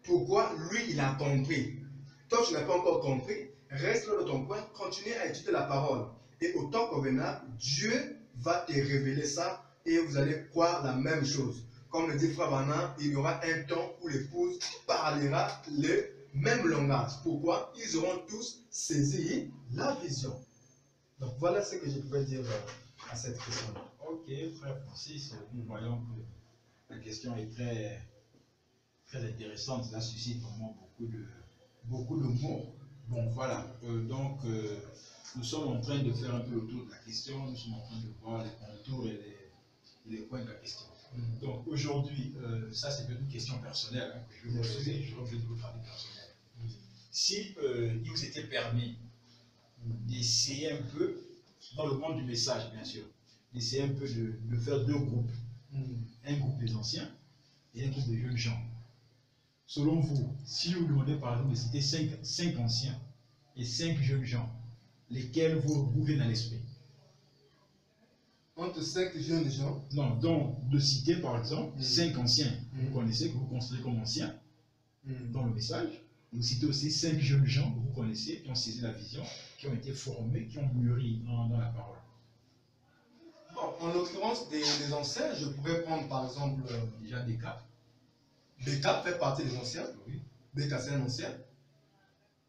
E: Pourquoi? Lui, il a compris. Toi, tu n'as pas encore compris. Reste là dans ton coin, continue à étudier la parole. Et au temps convenable, Dieu va te révéler ça et vous allez croire la même chose. Comme le dit Frère Branham, il y aura un temps où l'épouse parlera le même langage. Pourquoi? Ils auront tous saisi la vision. Donc voilà ce que je pouvais dire à cette question-là.
B: Ok, frère Francis, nous voyons que la question est très, très intéressante. Cela suscite vraiment beaucoup de mots. Bon, voilà. Nous sommes en train de faire un peu le tour de la question. Nous sommes en train de voir les contours et les points de la question. Donc aujourd'hui, ça c'est une question personnelle hein, que je vais vous poser. Je vais vous donner votre avis personnel. Si il vous était permis d'essayer un peu, dans le monde du message bien sûr, d'essayer un peu de faire deux groupes. Un groupe des anciens et un groupe de jeunes gens. Selon vous, si vous demandez par exemple de citer 5 anciens et 5 jeunes gens, lesquels vous viennent à l'esprit?
E: Entre 5 jeunes gens.
B: Non, donc de citer par exemple 5 anciens que vous connaissez, que vous considérez comme anciens dans le message. Vous citez aussi 5 jeunes gens que vous connaissez, qui ont saisi la vision, qui ont été formés, qui ont mûri dans la parole.
E: Bon, en l'occurrence des anciens, je pourrais prendre par exemple
B: Déjà des cas.
E: Beka fait partie des anciens.
B: Oui.
E: Beka c'est un ancien.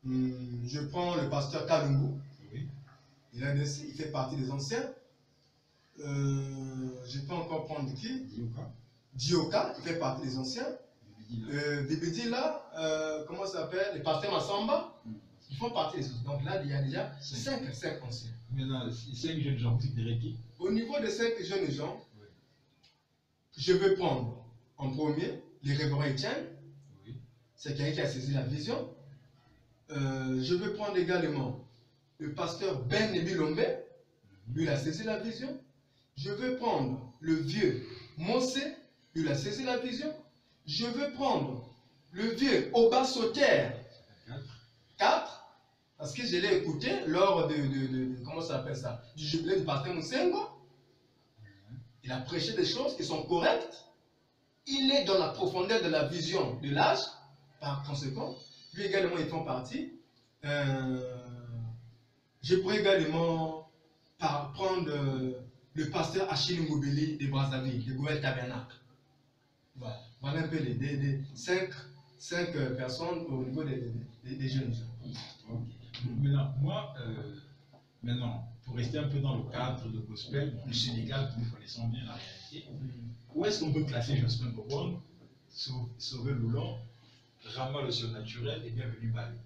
E: Je prends le pasteur Kalungu.
B: Oui.
E: Il fait partie des anciens. Je peux encore prendre qui? Dioka, il fait partie des anciens. Bibidi là, comment ça s'appelle? Les pasteurs Massamba, ils font partie des anciens. Donc là, il y a déjà 5 anciens.
B: Maintenant, 5 jeunes gens, vous dites qui?
E: Au niveau des 5 jeunes gens, je vais prendre en premier les révérends Etienne.
B: Oui.
E: C'est quelqu'un qui a saisi la vision. Je vais prendre également le pasteur Ben Nebilombe. Lui, il a saisi la vision. Je vais prendre le vieux Mossé. Lui, il a saisi la vision. Je vais prendre le vieux Oba Soter. 4. Parce que je l'ai écouté lors de comment ça s'appelle ça? Du jubilé du pasteur Moussengo. Il a prêché des choses qui sont correctes. Il est dans la profondeur de la vision de l'âge. Par conséquent, lui également, ils font partie. Je pourrais également prendre le pasteur Achille Ngobeli de Brazzaville, de Gouel Tabernacle. Voilà. Voilà un peu les 5 personnes au niveau des jeunes gens.
B: Okay. Maintenant, moi, pour rester un peu dans le cadre de gospel, le Sénégal, nous connaissons bien la réalité. Où est-ce qu'on peut classer Jospin Bobon, Sauvé Loulon, Rama le surnaturel et Bienvenue Bali?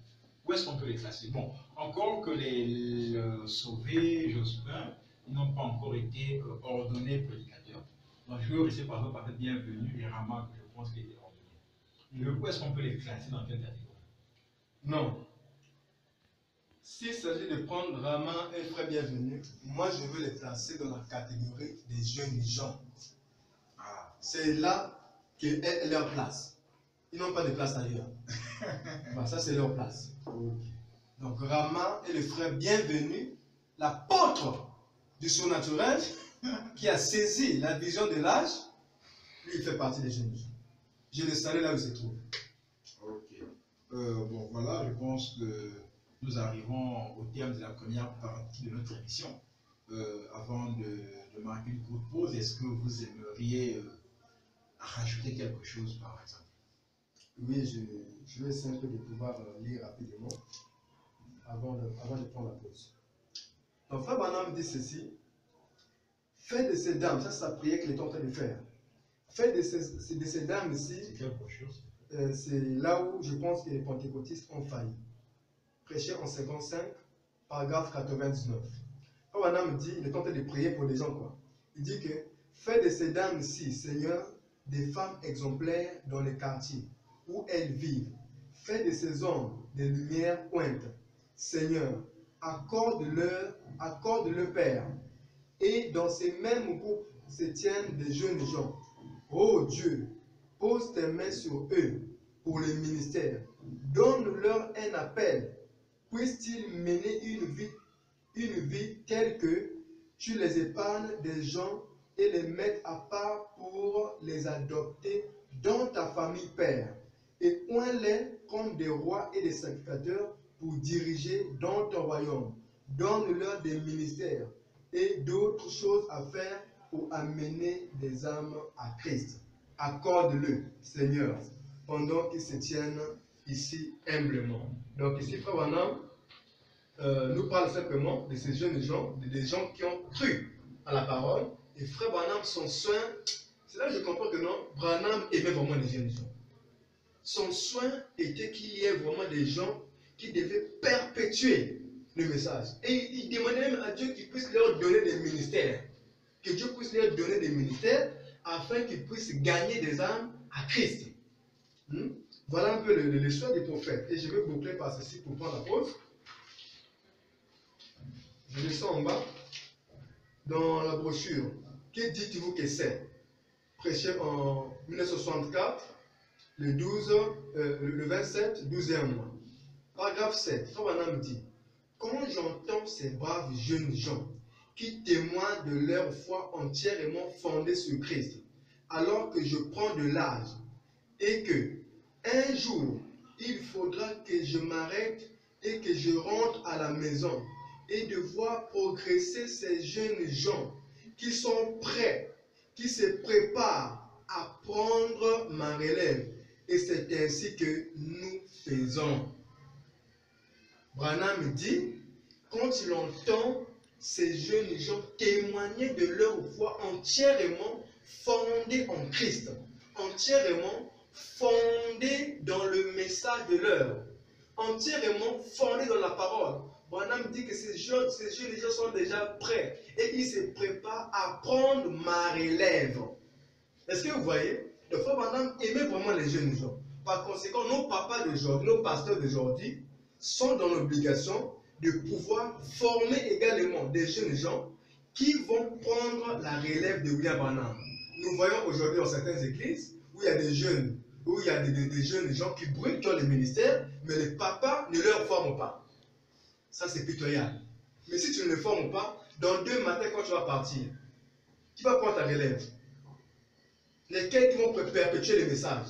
B: Où est-ce qu'on peut les classer? Bon, encore que les Sauvé, Jospin, ils n'ont pas encore été ordonnés prédicateurs. Donc je veux rester par exemple avec Bienvenue et Rama, que je pense qu'il est ordonné. Où est-ce qu'on peut les classer, dans quelle catégorie?
E: Non. S'il s'agit de prendre Rama et Frère Bienvenu, moi je veux les placer dans la catégorie des jeunes gens. C'est là qu'est leur place. Ils n'ont pas de place ailleurs. Voilà, ça c'est leur place. Donc Rama est le frère Bienvenu, l'apôtre du surnaturel qui a saisi la vision de l'âge. Lui, il fait partie des jeunes gens. Je le salue là où il se trouve.
B: Ok. Bon, voilà, je pense que nous arrivons au terme de la première partie de notre émission. Avant de marquer une courte pause, est-ce que vous aimeriez rajouter quelque chose, par exemple?
E: Oui, je vais essayer un peu de pouvoir lire rapidement avant de prendre la pause. Donc, Frère Branham dit ceci: faites de ces dames, ça c'est la prière qu'il est en train de faire. Faites de ces dames ici, c'est là où je pense que les pentecôtistes ont failli. Prêché en 55, paragraphe 99. Frère Branham dit, il est en train de prier pour les gens, quoi. Il dit que faites de ces dames ici, Seigneur, des femmes exemplaires dans les quartiers où elles vivent. Faites de ces hommes des lumières pointes. Seigneur, accorde-leur Père. Et dans ces mêmes groupes se tiennent des jeunes gens. Oh Dieu, pose tes mains sur eux pour le ministère. Donne-leur un appel. Puissent-ils mener une vie telle que tu les épargnes des gens et les mettes à part pour les adopter dans ta famille, Père. Et oins-les comme des rois et des sacrificateurs pour diriger dans ton royaume. Donne-leur des ministères et d'autres choses à faire pour amener des âmes à Christ. Accorde-le, Seigneur, pendant qu'ils se tiennent ici humblement. Donc ici, Frère Branham nous parle simplement de ces jeunes gens, des gens qui ont cru à la parole. Et Frère Branham, son soin, c'est là que je comprends que non, Branham aimait vraiment les jeunes gens. Son soin était qu'il y ait vraiment des gens qui devaient perpétuer le message. Et il demandait même à Dieu qu'il puisse leur donner des ministères. Que Dieu puisse leur donner des ministères afin qu'ils puissent gagner des âmes à Christ. Voilà un peu le choix des prophètes. Et je vais boucler par ceci pour prendre la pause. Je descends en bas. Dans la brochure, que dites-vous que c'est? Prêché en 1964, le 27, 12e mois. Paragraphe 7, Frère dit, quand j'entends ces braves jeunes gens qui témoignent de leur foi entièrement fondée sur Christ, alors que je prends de l'âge et que un jour il faudra que je m'arrête et que je rentre à la maison et de voir progresser ces jeunes gens qui sont prêts, qui se préparent à prendre ma relève. Et c'est ainsi que nous faisons. Branham dit, quand il entend ces jeunes gens témoigner de leur foi entièrement fondée en Christ, entièrement fondée dans le message de l'heure, entièrement fondée dans la parole. Branham dit que ces jeunes gens sont déjà prêts et ils se préparent à prendre ma relève. Est-ce que vous voyez? Le frère Branham aimait vraiment les jeunes gens. Par conséquent, nos papas d'aujourd'hui, nos pasteurs d'aujourd'hui sont dans l'obligation de pouvoir former également des jeunes gens qui vont prendre la relève de William Branham. Nous voyons aujourd'hui dans certaines églises où il y a des jeunes, des jeunes gens qui brûlent dans les ministères, mais les papas ne leur forment pas. Ça, c'est pitoyable. Mais si tu ne les formes pas, dans 2 matins, quand tu vas partir, qui va prendre ta relève? Lesquels qui vont perpétuer les messages?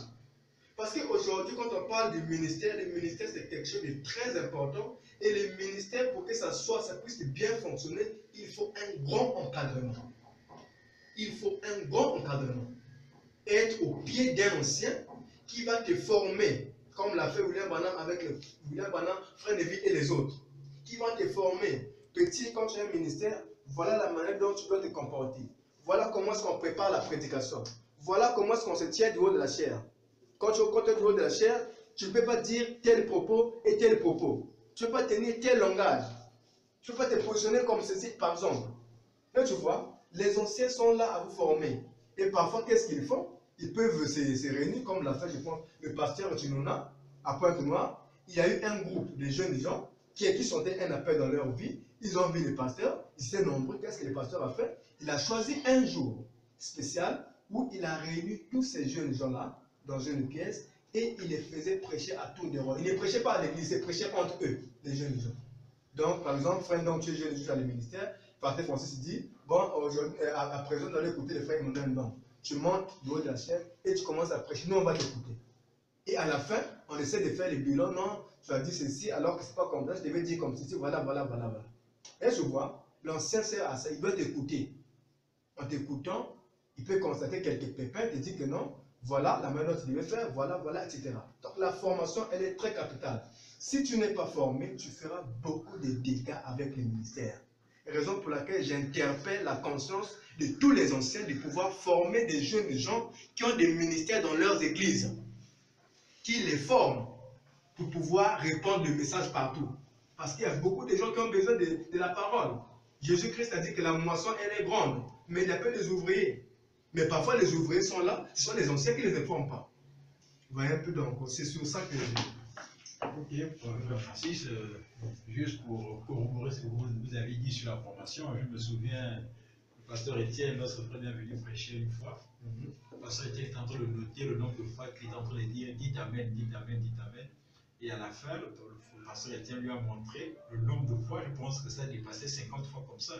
E: Parce qu'aujourd'hui, quand on parle du ministère, le ministère c'est quelque chose de très important. Et le ministère, pour que ça puisse bien fonctionner, il faut un grand encadrement. Il faut un grand encadrement. Être au pied d'un ancien qui va te former, comme l'a fait William Branham avec William Branham, Frère Neville et les autres. Qui va te former. Petit, quand tu as un ministère, voilà la manière dont tu dois te comporter. Voilà comment est-ce qu'on prépare la prédication. Voilà comment est-ce qu'on se tient du haut de la chair. Quand tu es du haut de la chair, tu ne peux pas dire tel propos et tel propos. Tu ne peux pas tenir tel langage. Tu ne peux pas te positionner comme ceci, par exemple. Là, tu vois, les anciens sont là à vous former. Et parfois, qu'est-ce qu'ils font? Ils peuvent se réunir, comme l'a fait, je pense, le pasteur Chinona, à Pointe-Noire. Il y a eu un groupe de jeunes gens qui sentaient un appel dans leur vie. Ils ont vu le pasteur, ils étaient nombreux. Qu'est-ce que le pasteur a fait? Il a choisi un jour spécial où il a réuni tous ces jeunes gens-là dans une pièce et il les faisait prêcher à tour de rôle. Il ne prêchait pas à l'église, il prêchait entre eux, les jeunes gens. Donc, par exemple, frère, donc tu es jeune dans le ministère, pasteur Francis dit, bon, à présent, nous allons écouter les frères Emmanuel. Non, tu montes du haut de la chaîne et tu commences à prêcher. Nous, on va t'écouter. Et à la fin, on essaie de faire les bilans. Non, tu as dit ceci alors que ce n'est pas comme ça, je devais dire comme ceci, voilà, voilà, voilà, voilà. Et je vois, l'ancien sert à ça, il doit t'écouter. En t'écoutant, il peut constater quelques pépins, te dire que non, voilà la manière dont tu devais faire, voilà, voilà, etc. Donc la formation, elle est très capitale. Si tu n'es pas formé, tu feras beaucoup de dégâts avec les ministères. Raison pour laquelle j'interpelle la conscience de tous les anciens de pouvoir former des jeunes gens qui ont des ministères dans leurs églises, qui les forment pour pouvoir répandre le message partout. Parce qu'il y a beaucoup de gens qui ont besoin de la parole. Jésus-Christ a dit que la moisson, elle est grande, mais il y a peu des ouvriers. Mais parfois, les ouvriers sont là, ce sont les anciens qui ne les informent pas. Vous voyez un peu, donc, c'est sur ça que...
B: Ok, Francis, juste pour corroborer ce que vous avez dit sur la formation, je me souviens, le pasteur Étienne, notre frère, est venu prêcher une fois. Le pasteur Étienne était en train de noter le nombre de fois qu'il était en train de dire dites Amen, dites Amen, dites Amen. Et à la fin, le pasteur Étienne lui a montré le nombre de fois, je pense que ça a dépassé 50 fois comme ça.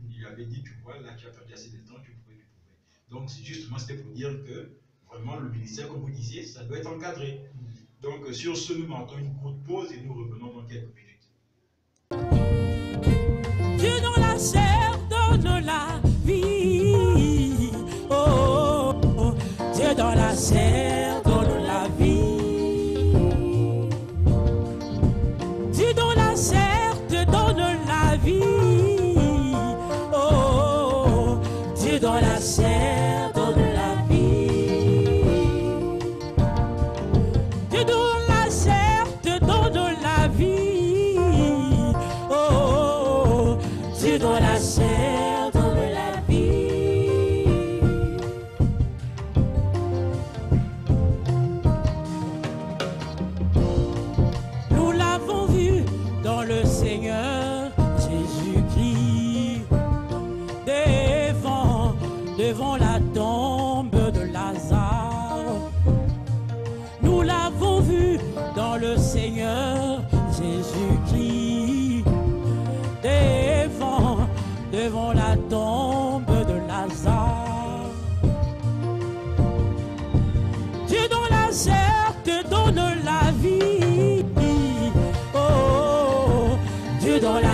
B: Il lui avait dit, tu vois, là tu as perdu assez de temps, tu pouvais le trouver. Donc justement, c'était pour dire que vraiment le ministère, comme vous disiez, ça doit être encadré. Donc sur ce, nous marquons une courte pause et nous revenons dans quelques minutes.
A: Dieu dans la chair donne la vie. Oh, oh, oh. Dieu dans la chair donne la vie. Dieu dans la chair te donne la vie. Oh, oh, oh. Dieu dans la chair donne la vie. Dieu dans la chair te donne la vie. Oh, oh, oh. Dieu dans la chair donne la vie.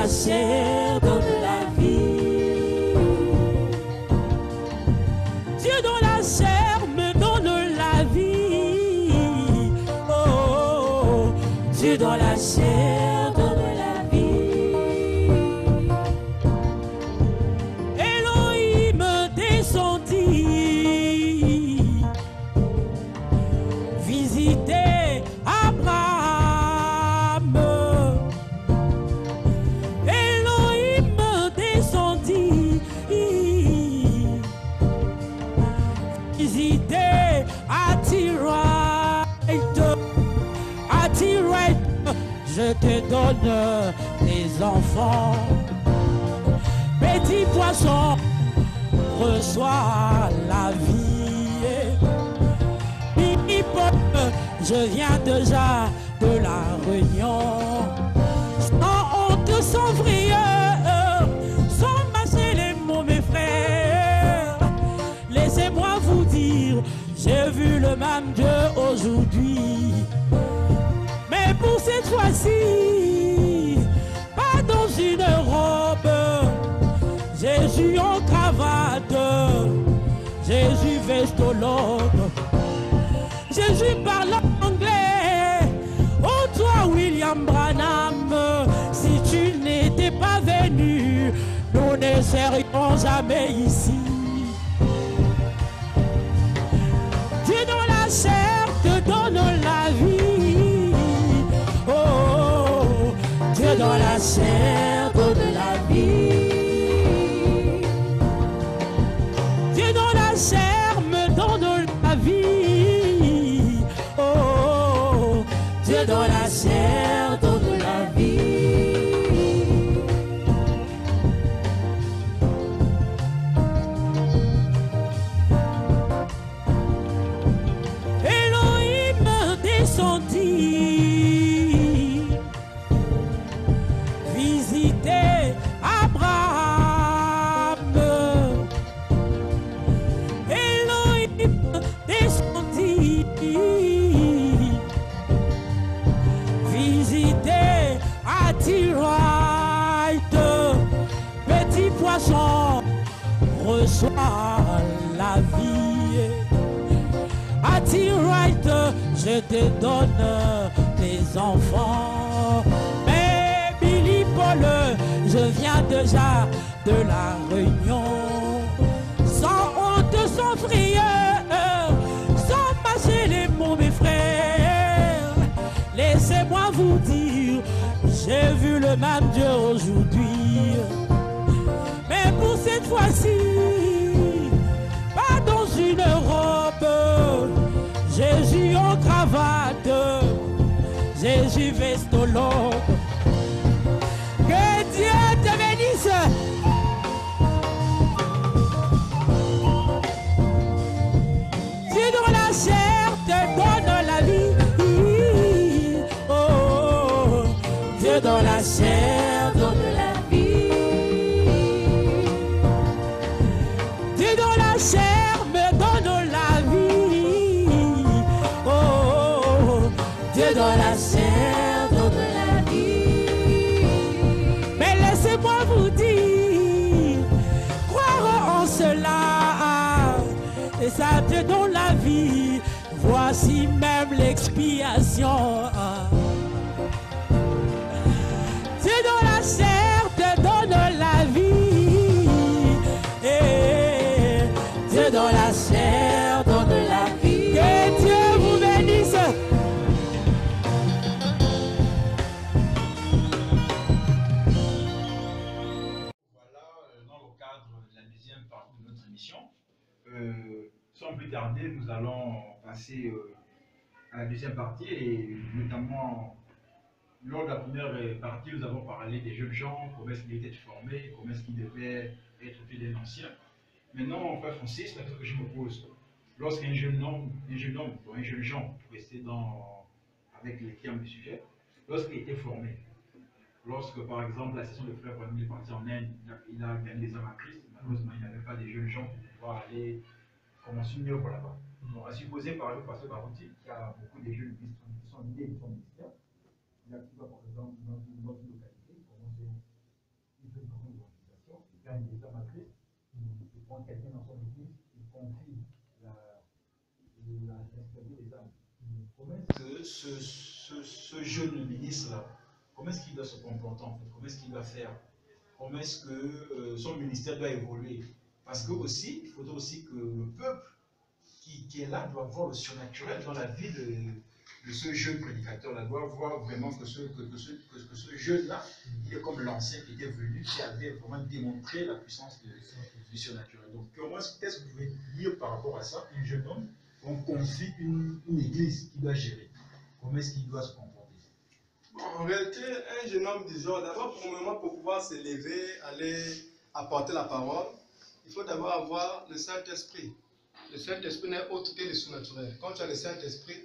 A: la chair donne la vie. Dieu dans la chair me donne la vie. Oh, Dieu dans la chair donne la vie. Elohim descendit, visiter Abraham. Elohim descendit, visiter Tirette, je te donne tes enfants. Petit poisson, reçois la vie. Je viens déjà de la Réunion. Sans honte, sans frayeur, sans masser les mots, mes frères. Laissez-moi vous dire, j'ai vu le même Dieu aujourd'hui. Mais pour cette fois-ci, pas dans une robe, Jésus en cravate, Jésus vestologue, Jésus parle anglais. Oh toi William Branham, si tu n'étais pas venu, nous ne serions jamais ici. Dieu dans la chair te donne la vie. Oh, Dieu dans la chair donne la vie. Dieu dans la chair me donne la vie. Oh, Dieu dans la chair donne la vie. Elohim descendit, visiter Abraham. Elohim descendit, visiter Tirette. Petit poisson, reçois la vie. Tirette, je te donne tes enfants. Mais Billy Paul, je viens déjà de la Réunion. Sans honte, sans frayeur, sans mâcher les mots, mes frères. Laissez-moi vous dire, j'ai vu le même Dieu aujourd'hui. Mais pour cette fois-ci, pas dans une robe, Jésus en cravate, Jésus vestologue. Que Dieu te bénisse. Dieu dans la chair te donne la vie. Oh, Dieu dans la chair donne la vie. Dieu dans la chair me donne la vie. Oh, Dieu dans la chair donne la vie. Mais laissez-moi vous dire, croire en cela, et ça te donne la vie. Voici même l'expiation. Dieu dans la chair te donne la vie. Et Dieu dans la chair donne la vie. Que Dieu vous bénisse.
B: Voilà, dans le cadre de la deuxième partie de notre émission, sans plus tarder, nous allons passer à la deuxième partie et notamment lors de la première partie, nous avons parlé des jeunes gens, comment est-ce qu'ils étaient formés, comment est-ce qu'ils devaient être faits des anciens. Maintenant, frère Francis, la question que je me pose, lorsqu'un jeune homme ou un jeune gens, pour rester avec les termes du sujet, lorsqu'il était formé, lorsque par exemple la session de frère Paul est parti en Inde, il a gagné des âmes à Christ, malheureusement il n'avait pas des jeunes gens pour pouvoir aller commencer mieux pour là-bas. On va supposer par exemple, parce que par exemple, qu'il y a beaucoup de jeunes qui sont nés, qui sont ministères. Il y a par exemple dans une localité,
D: prend quelqu'un dans son église, il confie la responsabilité des âmes. Comment est-ce
B: que ce jeune ministre-là, comment est-ce qu'il doit se comporter en fait? Comment est-ce qu'il doit faire? Comment est-ce que son ministère doit évoluer? Parce que aussi, il faudrait aussi que le peuple qui est là doit voir le surnaturel dans la vie de ce jeune prédicateur-là, doit voir vraiment que ce jeune-là, il est comme l'ancien qui était venu, qui avait vraiment démontré la puissance du surnaturel. Donc, qu'est-ce que vous pouvez dire par rapport à ça? Un jeune homme, on confie une église qu'il doit gérer. Comment est-ce qu'il doit se comporter?
E: Bon, en réalité, un jeune homme du genre, d'abord, pour le moment, pour pouvoir s'élever, aller apporter la parole, il faut d'abord avoir le Saint-Esprit. Le Saint-Esprit n'est autre que le surnaturel. Quand tu as le Saint-Esprit,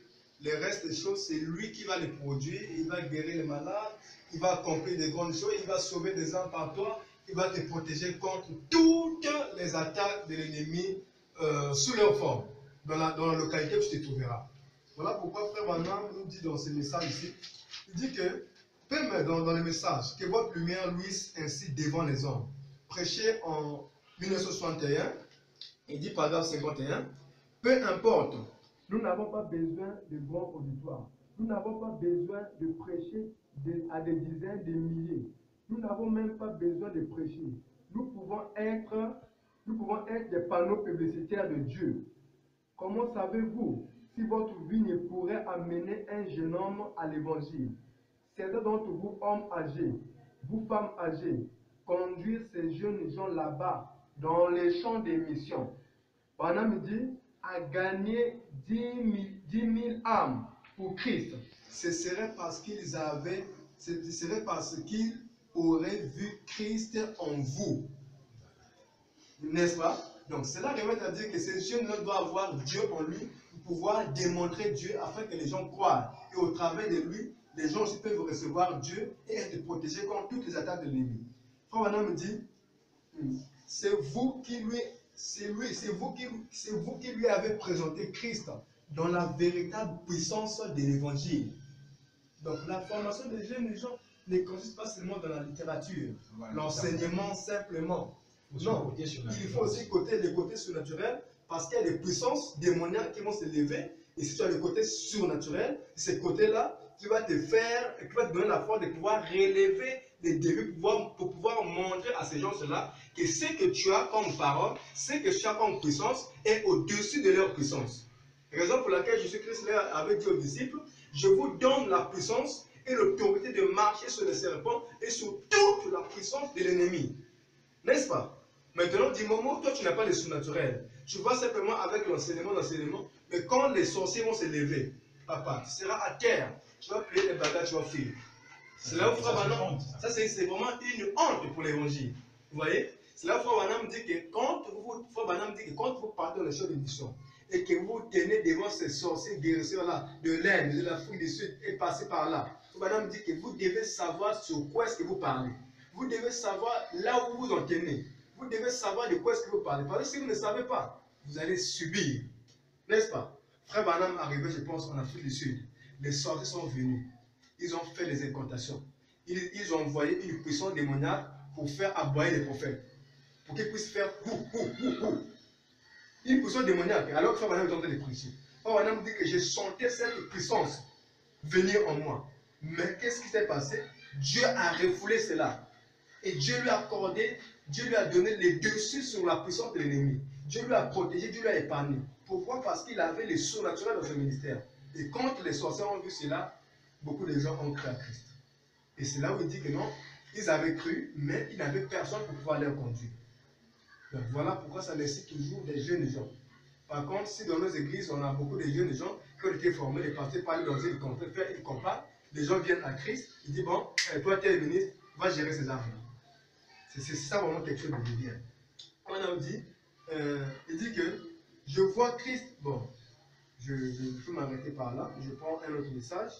E: les restes des choses, c'est lui qui va les produire. Il va guérir les malades, il va accomplir des grandes choses, il va sauver des âmes par toi, il va te protéger contre toutes les attaques de l'ennemi sous leur forme, dans la localité où tu te trouveras. Voilà pourquoi Frère Branham nous dit dans ce message ici, il dit que, même dans le message, que votre lumière luise ainsi devant les hommes. Prêché en 1961, il dit paragraphe 51, peu importe,
D: nous n'avons pas besoin de grands auditoires. Nous n'avons pas besoin de prêcher à des dizaines de milliers. Nous n'avons même pas besoin de prêcher. Nous pouvons être des panneaux publicitaires de Dieu. Comment savez-vous si votre vie ne pourrait amener un jeune homme à l'évangile? Certains d'entre vous, hommes âgés, vous, femmes âgées, conduire ces jeunes gens là-bas, dans les champs des missions. Branham dit, à gagner 10 000 âmes pour Christ.
E: Ce serait parce qu'ils auraient vu Christ en vous. N'est-ce pas? Donc cela remet à dire que ces jeunes doivent avoir Dieu en lui pour pouvoir démontrer Dieu afin que les gens croient. Et au travers de lui, les gens aussi peuvent recevoir Dieu et être protégés contre toutes les attaques de l'ennemi. Frère Branham me dit, c'est vous qui lui avez présenté Christ dans la véritable puissance de l'évangile. Donc la formation des jeunes gens ne consiste pas seulement dans la littérature, l'enseignement simplement. Non, il faut aussi le côté surnaturel, parce qu'il y a des puissances démoniaques qui vont se lever. Et si tu as le côté surnaturel, ce côté-là, qui va te donner la force de pouvoir relever les défis pour pouvoir montrer à ces gens-là que ce que tu as comme parole, ce que tu as comme puissance est au-dessus de leur puissance. Raison pour laquelle Jésus-Christ avait dit aux disciples, je vous donne la puissance et l'autorité de marcher sur les serpents et sur toute la puissance de l'ennemi. N'est-ce pas? Maintenant, du moment où toi tu n'as pas le surnaturel, tu vas simplement avec l'enseignement, mais quand les sorciers vont se lever, papa, tu seras à terre, tu vas plier les bagages, tu vas fuir. C'est là où Frère Branham, ça c'est vraiment une honte pour l'évangile. Vous voyez? C'est là où Frère Branham dit que quand vous partez dans les champs d'édition et que vous tenez devant ces sorciers guérisseurs-là, de l'Inde, de l'Afrique du Sud, et passez par là, Frère Branham dit que vous devez savoir sur quoi est-ce que vous parlez. Vous devez savoir là où vous en tenez. Vous devez savoir de quoi est-ce que vous parlez. Parce que si vous ne savez pas, vous allez subir. N'est-ce pas? Frère Branham arrivé, je pense, en Afrique du Sud. Les sorciers sont venus. Ils ont fait des incantations. Ils ont envoyé une puissance démoniaque pour faire aboyer les prophètes. Pour qu'ils puissent faire une puissance démoniaque. Alors que Frère Branham est en train de prêcher. Frère Branham dit que j'ai senti cette puissance venir en moi. Mais qu'est-ce qui s'est passé? Dieu a refoulé cela. Et Dieu lui a accordé, Dieu lui a donné les dessus sur la puissance de l'ennemi. Dieu lui a protégé, Dieu lui a épargné. Pourquoi? Parce qu'il avait le surnaturel dans son ministère. Et quand les sorciers ont vu cela, beaucoup de gens ont cru à Christ. Et c'est là où il dit que non, ils avaient cru, mais ils n'avaient personne pour pouvoir les conduire. Donc voilà pourquoi ça nécessite toujours des jeunes gens. Par contre, si dans nos églises, on a beaucoup de jeunes gens qui ont été formés, les pasteurs parlent dans une conférence, faire une campagne, les gens viennent à Christ, ils disent bon, toi tu es le ministre, va gérer ces armes-là. C'est ça vraiment quelque chose de bien. On a dit, il dit que je vois Christ, bon, je peux m'arrêter par là, je prends un autre message.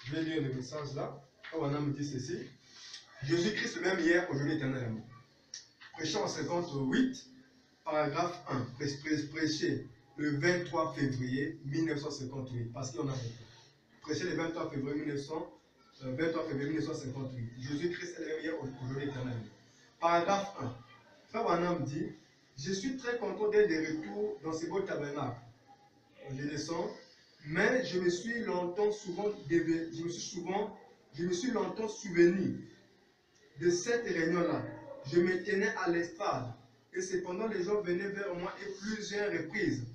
E: Je vais lire le message là. On a me dit ceci. Jésus-Christ le même hier, aujourd'hui, éternellement. Prêchant en 58, paragraphe 1. Prêché le 23 février 1958, parce qu'il y en a beaucoup. Prêché le 23 février 1958. Jésus-Christ est le même hier, aujourd'hui, éternellement. Paragraphe 1.
C: Frère Branham dit, je suis très content d'être de retour dans ce beau tabernacle. Je descends, mais je me suis longtemps souvenu de cette réunion-là. Je me tenais à l'estrade et cependant les gens venaient vers moi et plusieurs reprises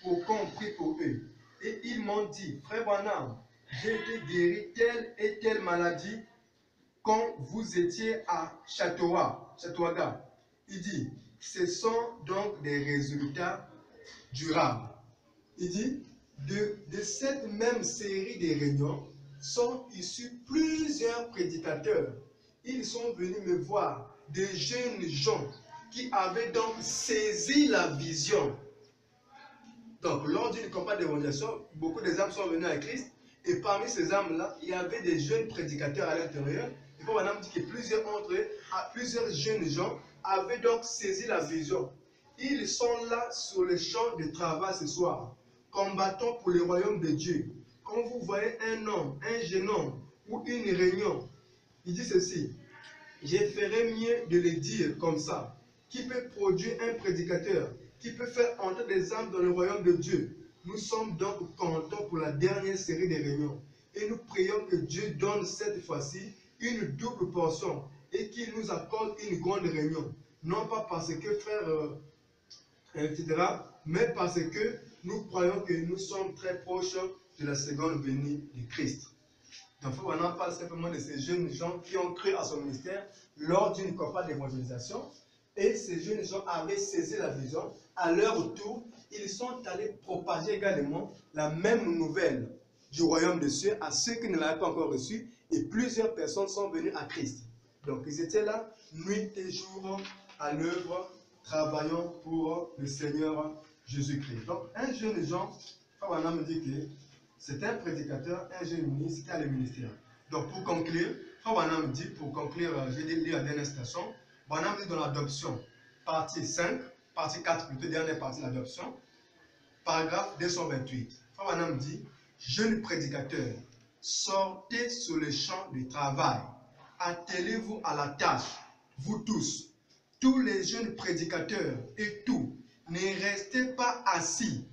C: pour qu'on prie pour eux. Et ils m'ont dit, frère Branham, j'ai été guéri telle et telle maladie quand vous étiez à Chatoaga. Il dit, ce sont donc des résultats durables. Il dit, de cette même série de réunions sont issus plusieurs prédicateurs. Ils sont venus me voir, des jeunes gens qui avaient donc saisi la vision. Donc, lors d'une campagne d'évangélisation, beaucoup des âmes sont venues à Christ. Et parmi ces âmes-là, il y avait des jeunes prédicateurs à l'intérieur. Et comme madame dit que plusieurs d'entre eux, plusieurs jeunes gens, avaient donc saisi la vision. Ils sont là sur le champ de travail ce soir, combattant pour le royaume de Dieu. Quand vous voyez un homme, un jeune homme, ou une réunion, il dit ceci, je ferais mieux de le dire comme ça, qui peut produire un prédicateur, qui peut faire entrer des âmes dans le royaume de Dieu. Nous sommes donc contents pour la dernière série de réunions. Et nous prions que Dieu donne cette fois-ci une double portion et qu'il nous accorde une grande réunion. Non pas parce que, frère, etc., mais parce que nous croyons que nous sommes très proches de la seconde venue de Christ. Donc, on en parle simplement de ces jeunes gens qui ont cru à son ministère lors d'une campagne d'évangélisation. Et ces jeunes gens avaient saisi la vision. À leur tour, ils sont allés propager également la même nouvelle du royaume des cieux à ceux qui ne l'avaient pas encore reçu. Et plusieurs personnes sont venues à Christ. Donc, ils étaient là, nuit et jour, à l'œuvre, travaillant pour le Seigneur Jésus-Christ. Donc, un jeune gens, Frère me dit que c'est un prédicateur, un jeune ministre qui a le ministère. Donc, pour conclure, Frère me dit, pour conclure, je vais lire la dernière citation. Branham dit dans l'adoption, partie 5, partie 4, plutôt dernière partie de l'adoption, paragraphe 228. Frère Branham dit, jeunes prédicateurs, sortez sur le champ du travail, attelez-vous à la tâche, vous tous les jeunes prédicateurs et tout, ne restez pas assis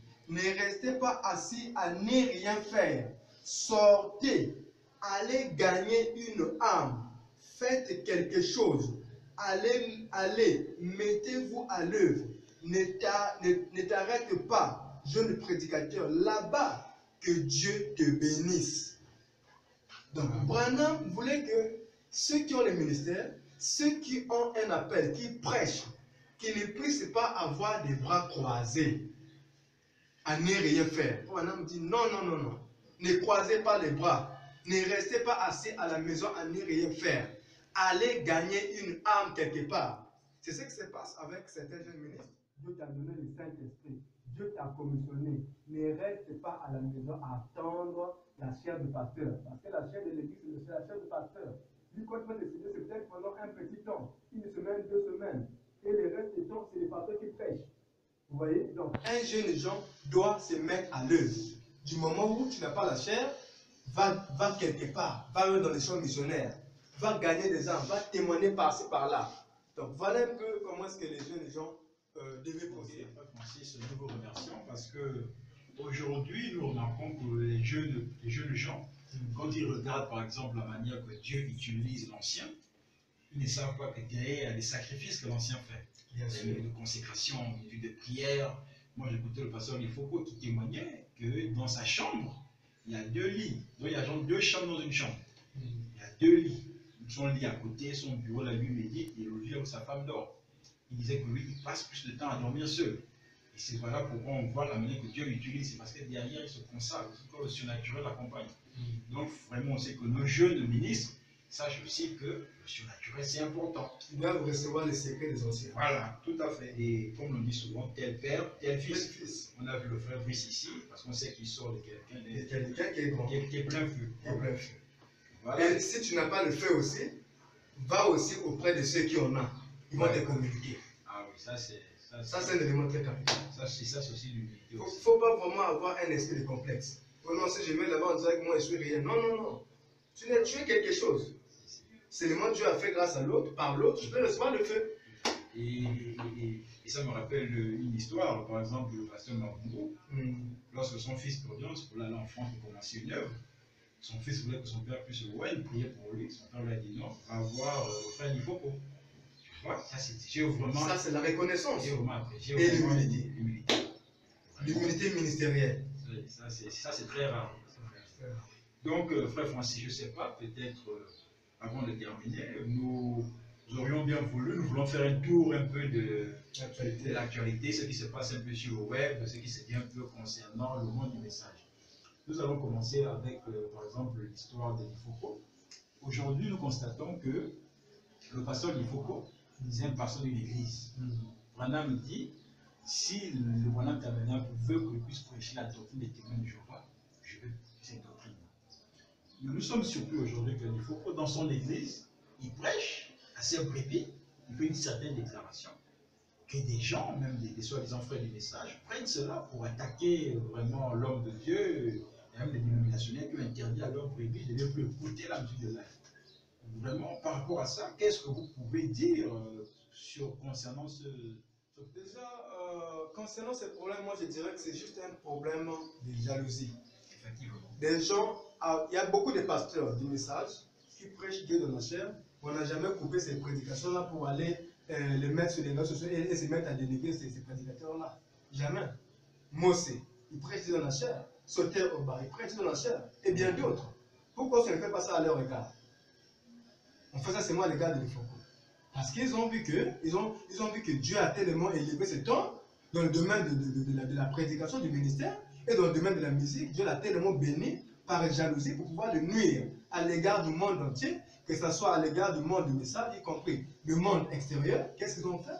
C: à ne rien faire, sortez, allez gagner une âme, faites quelque chose. Allez, mettez-vous à l'œuvre. Ne t'arrête pas, jeune prédicateur, là-bas, que Dieu te bénisse. Donc, Branham voulait que ceux qui ont le ministère, ceux qui ont un appel, qui prêchent, qu'ils ne puissent pas avoir des bras croisés, à ne rien faire. Branham dit non, ne croisez pas les bras, ne restez pas assis à la maison à ne rien faire. Allez gagner une âme quelque part. C'est ce qui se passe avec certains jeunes ministres. Dieu t'a donné le Saint-Esprit. Dieu t'a commissionné. Ne reste pas à la maison à attendre la chair du pasteur. Parce que la chair de l'église, c'est la chair du pasteur. Lui, quand il va décider, c'est peut-être pendant un petit temps, une semaine, 2 semaines. Et le reste du temps, c'est le pasteur qui prêche. Vous voyez? Donc, un jeune gens doit se mettre à l'œuvre. Du moment où tu n'as pas la chair, va quelque part. Va dans les champs missionnaires. Va gagner des âmes, va témoigner par-ci, par-là. Donc voilà un peu comment est-ce que les jeunes gens devaient procéder.
B: Francis, nous vous remercions parce que aujourd'hui, nous remarquons que les jeunes gens, quand ils regardent par exemple la manière que Dieu utilise l'ancien, ils ne savent pas que derrière, il y a des sacrifices que l'ancien fait.
C: Bien sûr.
B: De consécration, de prière. Moi, j'écoutais le pasteur Lifoko qui témoignait que dans sa chambre, il y a 2 lits. Donc, il y a genre 2 chambres dans une chambre. Il y a 2 lits. Son lit à côté, son bureau, la lui médite, et le lit où sa femme dort. Il disait que lui, il passe plus de temps à dormir seul. Et c'est voilà pourquoi on voit la manière que Dieu l'utilise. C'est parce que derrière, il se consacre, le surnaturel l'accompagne. Donc, vraiment, on sait que nos jeunes ministres sachent aussi que le surnaturel, c'est important.
C: Ils doivent recevoir les secrets des anciens.
B: Voilà, tout à fait. Et comme on dit souvent, tel père, tel fils. On a vu le frère Brice ici, parce qu'on sait qu'il sort de quelqu'un
C: qui est grand.
B: Qui est plein feu. Voilà.
C: Et si tu n'as pas le feu aussi, va aussi auprès de ceux qui en ont. Ils vont te communiquer.
B: Ah oui, ça c'est
C: un élément très capital.
B: Ça c'est aussi l'unité.
C: Il ne faut pas vraiment avoir un esprit de complexe. Oh non, si je vais là-bas, on dirait que moi je suis rien. Non. Tu es quelque chose. Seulement Dieu a fait grâce à l'autre, par l'autre, je peux recevoir le feu.
B: Et ça me rappelle une histoire, par exemple, le pasteur Mabou, lorsque son fils d'audience, pour l'enfant qui commençait une œuvre, son fils voulait que son père puisse le voir, il priait pour lui, son père lui a dit non, va voir le frère Nifoko. Tu vois, ça c'est vraiment...
E: Ça, c'est la reconnaissance.
B: Et l'humilité.
E: L'humilité ministérielle.
B: Ça, c'est très rare. Donc, frère Francis, je ne sais pas, peut-être, avant de terminer, nous aurions bien voulu, nous voulons faire un tour un peu de l'actualité, ce qui se passe un peu sur le web, ce qui se dit un peu concernant le monde du message. Nous allons commencer avec, par exemple, l'histoire de Nifoko. Aujourd'hui, nous constatons que le pasteur Nifoko, c'est un pasteur d'une église. Branham dit, si le Branham Tabernacle veut que je puisse prêcher la doctrine des témoins de Jéhovah, je veux cette doctrine. Mais nous sommes surpris aujourd'hui que Nifoko, dans son église, il prêche à ses brebis, il fait une certaine déclaration, que des gens, même des soi-disant frères du message, prennent cela pour attaquer vraiment l'homme de Dieu, et même les dénominationnaires qui ont interdit à leurs brebis de ne plus écouter la musique de live. Vraiment, par rapport à ça, qu'est-ce que vous pouvez dire concernant ce...
E: Déjà, concernant ce problème, moi je dirais que c'est juste un problème de jalousie.
B: Effectivement.
E: Des gens, il y a beaucoup de pasteurs du message qui prêchent Dieu dans la chair. On n'a jamais coupé ces prédications-là pour aller les mettre sur les réseaux sociaux et se mettre à dénigrer ces prédicateurs-là. Jamais. Mosé, il prêche Dieu dans la chair. Sauter au bar, il prêche Dieu dans la chair. Et bien d'autres. Pourquoi on ne fait pas ça à leur égard? On fait ça seulement à l'égard de l'Ifoko. Parce qu'ils ont vu que Dieu a tellement élevé cet homme dans le domaine de la prédication du ministère et dans le domaine de la musique. Dieu l'a tellement béni par jalousie pour pouvoir le nuire à l'égard du monde entier, que ce soit à l'égard du monde du message, y compris le monde extérieur. Qu'est-ce qu'ils ont fait?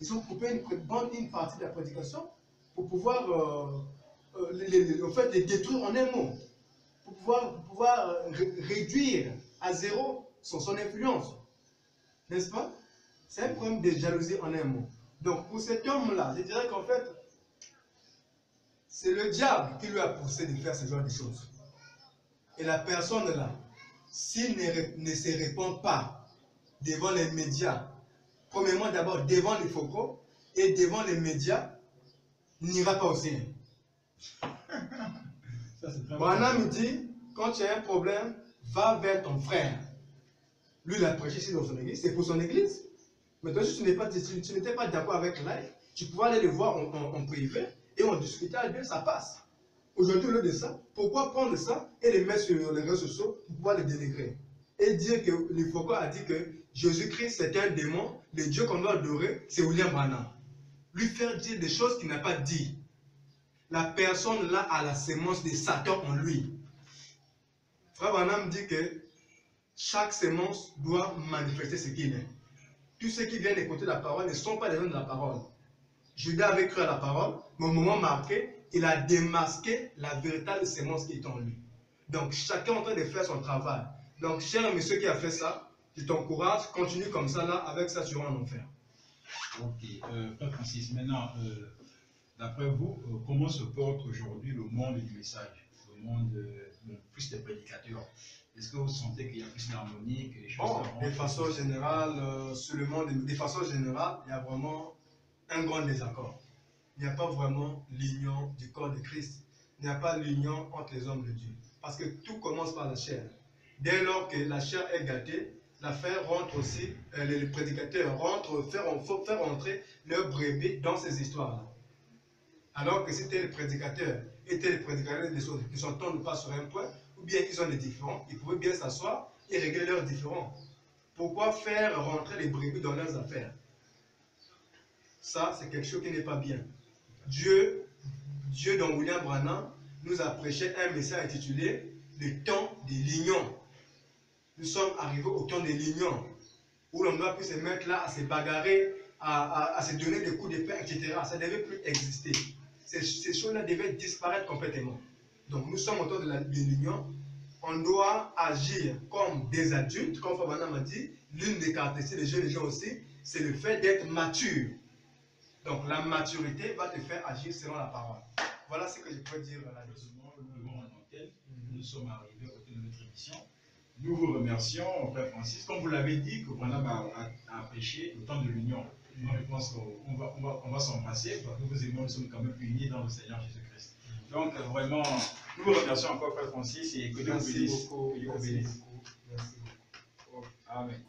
E: Ils ont coupé une partie de la prédication pour pouvoir les détruire en un mot, pour pouvoir réduire à zéro son influence. N'est-ce pas? C'est un problème de jalousie en un mot. Donc pour cet homme-là, je dirais qu'en fait, c'est le diable qui lui a poussé de faire ce genre de choses. Et la personne-là, s'il ne se répond pas devant les médias, premièrement d'abord devant les focaux et devant les médias, n'ira pas au ciel. Branham dit, quand tu as un problème, va vers ton frère. Lui, il a prêché ici dans son église, c'est pour son église. Mais toi, si tu n'étais pas d'accord avec live, tu pouvais aller le voir en privé et on discutait avec lui, ça passe. Aujourd'hui, au lieu de ça, pourquoi prendre ça et les mettre sur les réseaux sociaux pour pouvoir les dénigrer? Et dire que le Foucault a dit que Jésus-Christ c'est un démon, le Dieu qu'on doit adorer, c'est William Branham. Lui faire dire des choses qu'il n'a pas dit. La personne là a la sémence de Satan en lui. Frère Branham dit que chaque sémence doit manifester ce qu'il est. Tous ceux qui viennent écouter la parole ne sont pas les gens de la parole. Judas avait cru à la parole, mais au moment marqué, il a démasqué la véritable sémence qui est en lui. Donc chacun est en train de faire son travail. Donc cher monsieur qui a fait ça, je t'encourage, continue comme ça là, avec ça tu vas en enfer.
B: Ok, Frère Francis, maintenant, d'après vous, comment se porte aujourd'hui le monde du message, le monde plus des prédicateurs? Est-ce que vous sentez qu'il y a plus d'harmonie, que les choses
E: de façon générale, sur le monde, de façon générale, il y a vraiment un grand désaccord. Il n'y a pas vraiment l'union du corps de Christ. Il n'y a pas l'union entre les hommes de Dieu. Parce que tout commence par la chair. Dès lors que la chair est gâtée, l'affaire rentre aussi, les prédicateurs faire entrer leur brebis dans ces histoires-là. Alors que si tel prédicateur et tel prédicateur ne s'entendent pas sur un point, ou bien qu'ils ont des différends, ils pouvaient bien s'asseoir et régler leurs différends. Pourquoi faire rentrer les brebis dans leurs affaires? Ça, c'est quelque chose qui n'est pas bien. Dieu, dans William Branham, nous a prêché un message intitulé « Le temps de l'union ». Nous sommes arrivés au temps de l'union, où l'on doit plus se mettre là à se bagarrer, à se donner des coups de pain, etc. Ça ne devait plus exister. Ces choses-là devaient disparaître complètement. Donc nous sommes au temps de l'union. On doit agir comme des adultes, comme Fabana m'a dit. L'une des caractéristiques des jeunes gens aussi, c'est le fait d'être mature. Donc la maturité va te faire agir selon la parole. Voilà ce que je peux dire là-dessus.
B: Nous sommes arrivés au terme de notre émission. Nous vous remercions, Frère Francis. Comme vous l'avez dit, que Branham a prêché le temps de l'union. Moi, je pense qu'on va s'embrasser parce que vous et moi, nous sommes quand même unis dans le Seigneur Jésus-Christ. Donc, vraiment, nous vous remercions encore, Frère Francis, et que Dieu vous bénisse.
E: Merci beaucoup.
B: Que Dieu vous bénisse.
E: Merci beaucoup.
B: Amen.